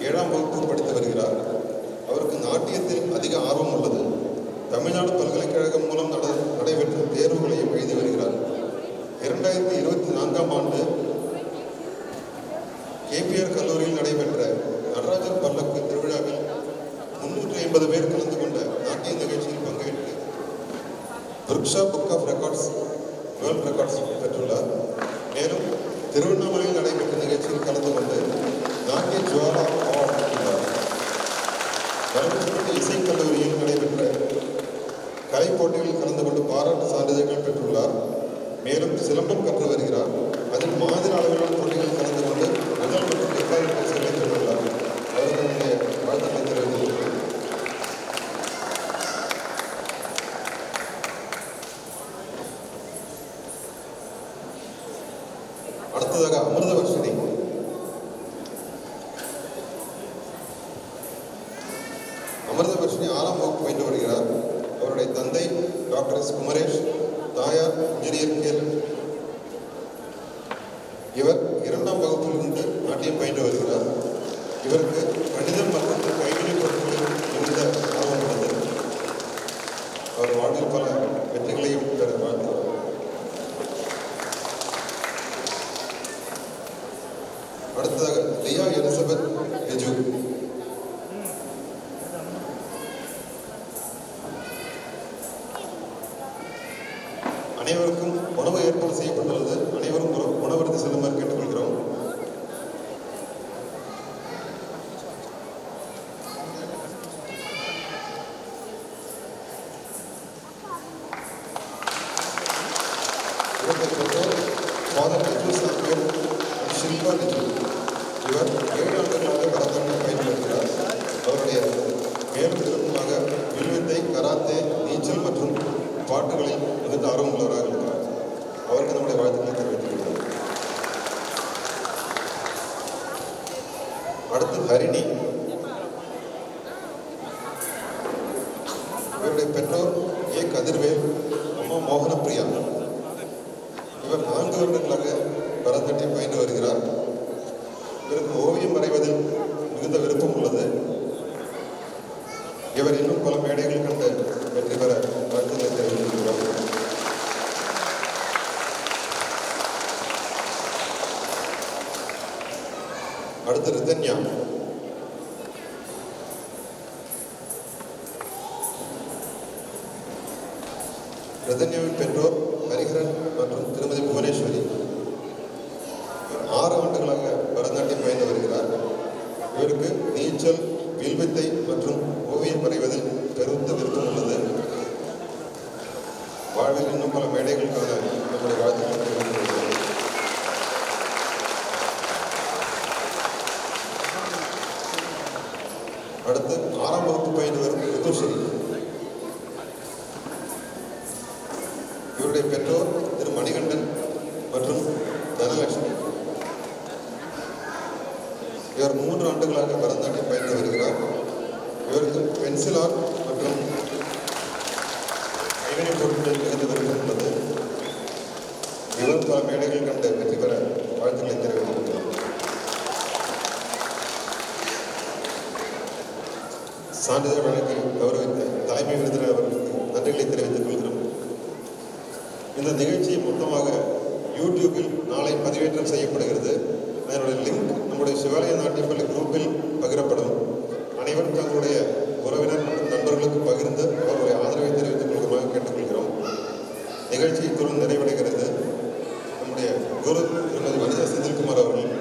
7ஆம் வகுப்பு படித்து வருகிறார். அவருக்கு நாட்டியத்தில் அதிக ஆர்வம் உள்ளது. தமிழ்நாடு பல்கலைக்கழகம் மூலம் நடைபெற்ற தேர்வுகளையும் எழுதி வருகிறார். 2024ஆம் ஆண்டு கேபிஆர் கல்லூரியில் நடைபெற்ற நடராஜர் பல்லக்கு திருவிழாவில் 350 பேர் கலந்து கொண்ட நாட்டிய நிகழ்ச்சியில் பங்கேற்று புருக்ஷா book of records world records பெற்றுள்ளார். மேலும் திருவண்ணாமலையில் நடைபெற்ற நிகழ்ச்சியில் கலந்து கொண்டு நாட்டிய ஜுவாலா அவார்டு பெற்றுள்ளார். தருமபுரி இசைக்கல்லூரியில் நடைபெற்ற கலை போட்டிகளில் கலந்து கொண்டு பாராட்டு சான்றிதழ்கள் பெற்றுள்ளார். மேலும் சிலம்பம் கற்று வருகிறார். அதில் மாநில அளவிலான போட்டிகளில் கலந்து கொண்டு முதல் மற்றும் 2வது பரிசுகளை பெற்றுள்ளார். அவர்களுடைய வாழ்த்துக்களை தெரிவித்துள்ளார். அடுத்ததாக அமிர்தவர்ஷினி. அமிர்தவர்ஷினி 6ஆம் வகுப்பு பயின்று வருகிறார். அவருடைய தந்தை டாக்டர் எஸ் குமரேஷ், தாயார் இன்ஜினியர் கேள். இவர் 2ஆம் வகுப்பிலிருந்து நாட்டியம் பயின்று வருகிறார். இவருக்கு கணிதம் மற்றும் கைவினைப் பொருட்களில் மிகுந்த ஆர்வம் உள்ளது. அவர் வாழ்வில் பல வெற்றிகளையும் பெற வாழ்த்துகிறார். அடுத்ததாக லியா எலிசபெத் அனைவருக்கும் உணவு ஏற்பாடு செய்யப்பட்டுள்ளது. அனைவரும் உணவருந்தி செல்லுமாறு கேட்டுக்கொள்கிறோம். இவருடைய பெற்றோர் father Liju Samuel and Shilpa Liju. இவர் 7 ஆண்டுகளாக பரதநாட்டியம் பயின்றுகிறார். அவருடைய மேலும் விருப்பமாக வில்வித்தை, கராத்தே, நீச்சல் மற்றும் பாட்டுகளில் மிகுந்த ஆர்வம் உள்ளவராக இருக்கிறார். அவருக்கு நம்முடைய வாழ்த்துக்களை தெரிவித்துள்ளோம். அடுத்து ஹரிணி. இவருடைய பெற்றோர் ஏ கதிர்வேல், அம்மா மோகனப்பிரியா. இவர் 4 வருடங்களாக பரதநாட்டியம் பயின்று வருகிறார். இவருக்கு ஓவியம் வரைவதில் மிகுந்த விருப்பம் உள்ளது. இவர் இன்னும் பல மேடைகள் கண்டு வெற்றி பெற வாழ்த்துக்களை தெரிவித்துள்ளார். அடுத்து ரிதன்யா. ரிதன்யாவின் பெற்றோர் ஹரிஹரன் மற்றும் திருமதி புவனேஸ்வரி. இவர் 6 ஆண்டுகளாக பரதநாட்டியம் பயின்று வருகிறார். இவருக்கு நீச்சல், வில்வித்தை மற்றும் ஓவியம் வரைவதில் பெருத்த விருப்பம் உள்ளது. வாழ்வில் இன்னும் பல மேடைகளுக்கான நம்முடைய வாழ்த்துக்களை தெரிவித்துள்ளது. அடுத்து 6ஆம் வகுப்பு பயின்று வரும் ரிதுஸ்ரீ. இவருடைய பெற்றோர் திரு மணிகண்டன் மற்றும் தனலட்சுமி. இவர் 3 ஆண்டுகளாக பரதநாட்டியம் பயின்று வருகிறார். இவருக்கு பென்சில் ஆர்ட் மற்றும் கைவினை பொருட்களில் மிகுந்த விருப்பம் உள்ளது. இவர் பல மேடைகள் கண்டு வெற்றி பெற வாழ்த்துக்களை தெரிவித்துள்ளார். சான்றிதழ் வழங்கி கௌரவித்த தலைமை விருந்தினர் அவர்களுக்கு நன்றிகளை தெரிவித்துக் கொள்கிறோம். இந்த நிகழ்ச்சி மொத்தமாக யூடியூபில் நாளை பதிவேற்றம் செய்யப்படுகிறது. அதனுடைய லிங்க் நம்முடைய சிவாலய நாட்டியப்பள்ளி குரூப்பில் பகிரப்படும். அனைவரும் தங்களுடைய உறவினர் மற்றும் நண்பர்களுக்கு பகிர்ந்து அவருடைய ஆதரவை தெரிவித்துக் கொள்ளுமாறு கேட்டுக்கொள்கிறோம். நிகழ்ச்சி இத்துடன் நிறைவடைகிறது. நம்முடைய குரு திருமதி வனிதா செந்தில்குமார் அவர்கள்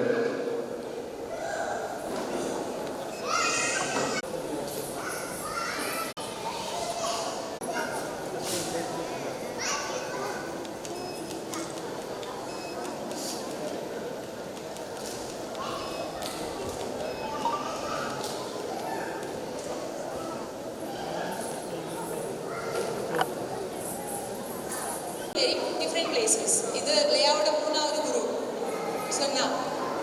different places. இது லேயாவோட 3வது குரு. So now,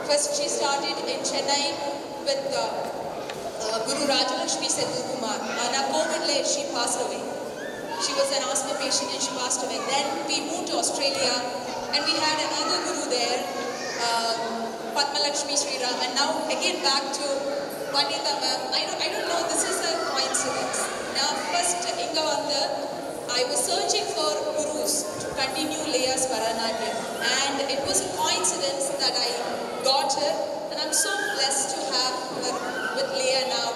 first she started in Chennai with Guru Rajalakshmi Sethilkumar. On a COVID late, she passed away. She was an asthma patient and she passed away. Then we moved to Australia and we had another guru there, Padmalakshmi Sriram, and now again back to Pandita ma'am. I don't know, this is a coincidence. Now first inga vanda I was searching for gurus to continue Leah's Bharatanatyam, and it was a coincidence that I got her, and I'm so blessed to have her with Leah now.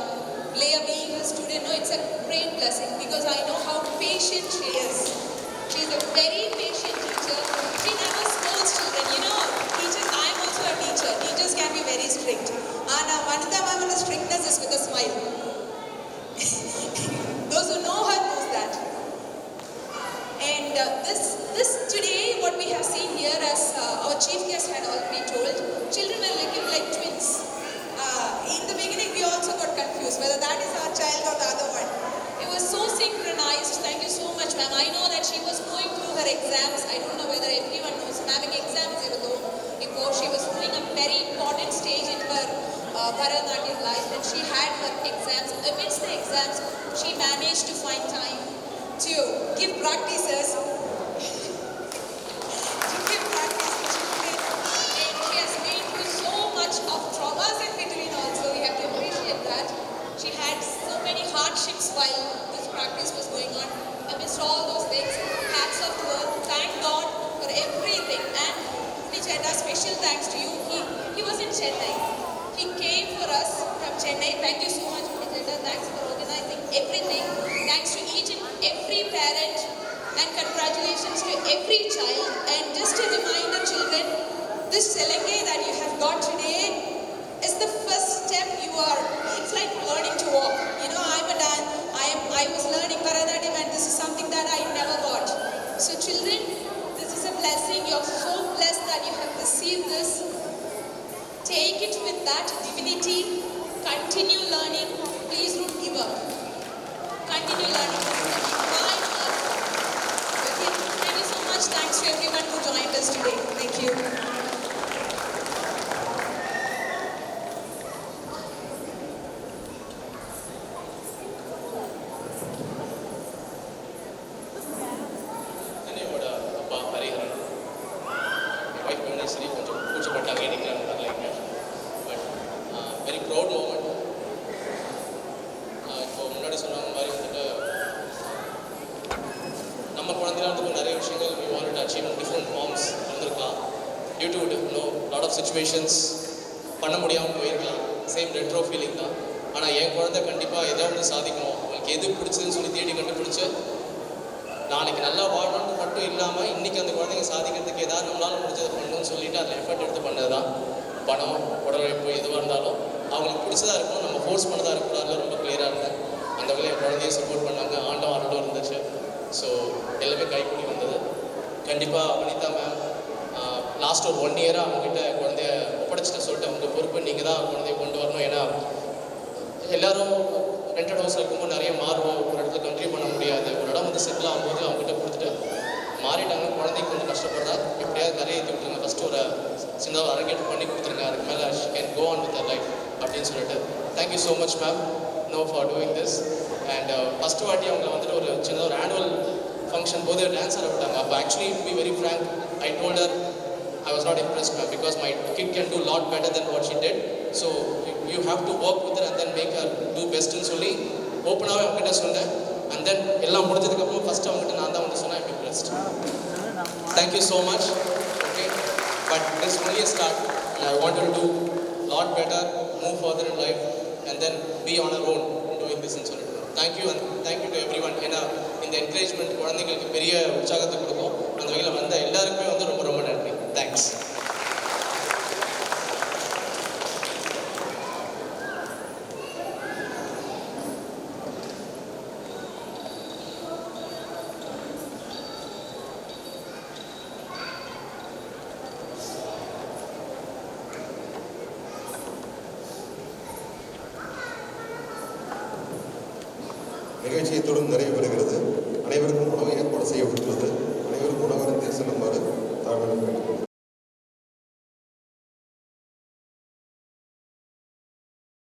Leah being a student, no, it's a great blessing because I know how patient she is. She's a very patient teacher. She never scolds children. You know, teachers, I'm also a teacher. Teachers can be very strict. Vanitha ma'am, strictness is with a smile. Those who know her knows that. And this today, what we have seen here, as our chief guest had already told, children are looking like twins. In the beginning, we also got confused whether that is our child or the other one. It was so synchronized. Thank you so much, ma'am. I know that she was going through her exams. I don't know whether everyone knows. Ma'am, exams, even though she was doing a very important stage in her Bharatanatyam life, and she had her exams. Amidst the exams, she managed to find time to give practices, and she has been through so much of traumas in between also. We have to appreciate that. She had so many hardships while this practice was going on. Amidst all those things, hats off to her. Thank God for everything. And Chennai, special thanks to you. He was in Chennai. He came for us from Chennai. Thank you so much, Chennai. Thanks for organizing everything. Thanks to each and every parent. and congratulations to every child. And just a reminder, children, this Selenge that you have got today is the first step. It's like learning to walk. You know, I was learning Bharatanatyam, and this is something that I never got. So children, this is a blessing. You're so blessed that you have received this. Take it with that divinity. Continue learning. Please don't give up. Continue learning. My mantra. Okay. Thank you so much. Thanks to everyone who joined us today. Thank you. என்னையோட அப்பா ஹரிஹரன் ஒய்ஃப் புவனேஸ்வரி கொஞ்சம் கூச்சப்பட்டாங்க நிற்கிறாங்க வரலைங்க. But very proud moment. இப்போ முன்னாடி சொன்ன மாதிரி வந்துட்டு நம்ம குழந்தைகளுக்கு நிறைய விஷயங்கள் we wanted to achieve in different forms இருந்திருக்கலாம். due to lot of situations பண்ண முடியாமல் போயிருக்கலாம். சேம் ரெட்ரோ ஃபீலிங் தான். ஆனால் என் குழந்தை கண்டிப்பாக ஏதோ ஒன்று சாதிக்கணும், அவங்களுக்கு எது பிடிச்சதுன்னு சொல்லி தேடி கண்டுபிடிச்சு நாளைக்கு நல்லா வாழணும்னு மட்டும் இல்லாமல் இன்றைக்கி அந்த குழந்தைங்க சாதிக்கிறதுக்கு ஏதாவது நம்மளால் முடிஞ்சதை பண்ணணும்னு சொல்லிட்டு அதில் எஃபர்ட் எடுத்து பண்ணது தான். பணம், உடல் உழைப்பு எதுவாக இருந்தாலும் அவங்களுக்கு பிடிச்சதாக இருக்கும், நம்ம ஃபோர்ஸ் பண்ணதாக இருக்கக்கூடாது. ரொம்ப கிளியராக இருந்தேன். அந்த வகையில் என் குழந்தைய சப்போர்ட் பண்ணாங்க, ஆண்டம் அருளும் இருந்துச்சு. ஸோ எல்லாமே கைக்கூடி வந்தது. கண்டிப்பாக வனிதா மேம் லாஸ்ட் ஒரு 1 இயராக அவங்ககிட்ட குழந்தைய ஒப்படைச்சிட்டு சொல்லிட்டு உங்கள் பொறுப்பு நீங்கள் தான் குழந்தைய கொண்டு வரணும். ஏன்னா எல்லோரும் ரெண்டட் ஹவுஸில் இருக்கும்போது நிறைய மாறுவோம், ஒரு இடத்துல கண்ட்ரிபியூட் பண்ண முடியாது. ஒரு இடம் வந்து செட்டில் ஆகும்போது அவங்ககிட்ட கொடுத்துட்டு மாறிட்டாங்க. குழந்தைக்கு கொஞ்சம் கஷ்டப்படுறா, எப்படியாவது நிறைய ஏற்றி விட்டுருங்க, ஃபஸ்ட்டு ஒரு சின்ன அரங்கேட் பண்ணி கொடுத்துருங்க, அதுக்கு மேலே she can go on with life அப்படின்னு சொல்லிட்டு. Thank you so much ma'am for doing this. And first வாட்டி அவங்களை வந்துட்டு ஒரு சின்ன ஒரு ஆனுவல் ஃபங்க்ஷன் போது டான்ஸ் ஆட விட்டாங்க. அப்போ actually to be very frank I told her I was not impressed ma'am because my kid can do lot better than what she did. So you have to work with her and then make her do best ன்னு சொல்லி ஓப்பனாகவே அவங்ககிட்ட சொன்னேன். அண்ட் தென் எல்லாம் முடிஞ்சதுக்கப்புறம் ஃபஸ்ட்டு அவங்ககிட்ட நான் தான் வந்து சொன்னேன், I'm impressed. Thank you so much. Okay, but this is only a start. I want her to do lot better, move further in life and then be on her own doing this ன்னு சொல்லிட்டு. Thank you and thank you to everyone. ஏன்னா இந்த என்கரேஜ்மெண்ட் குழந்தைங்களுக்கு பெரிய உற்சாகத்தை கொடுக்கும். அந்த வகையில் வந்த எல்லாருக்குமே வந்து ரொம்ப ரொம்ப நன்றி. தேங்க்ஸ். நிகழ்ச்சியத்துடன் நிறைவு பெறுகிறது. அனைவருக்கும் உணவு ஏற்பாடு செய்யப்பட்டுள்ளது. அனைவரும் உணவருந்தி செல்லுமாறு தாழ்மையுடன் கேட்டுக்கொள்கிறேன்.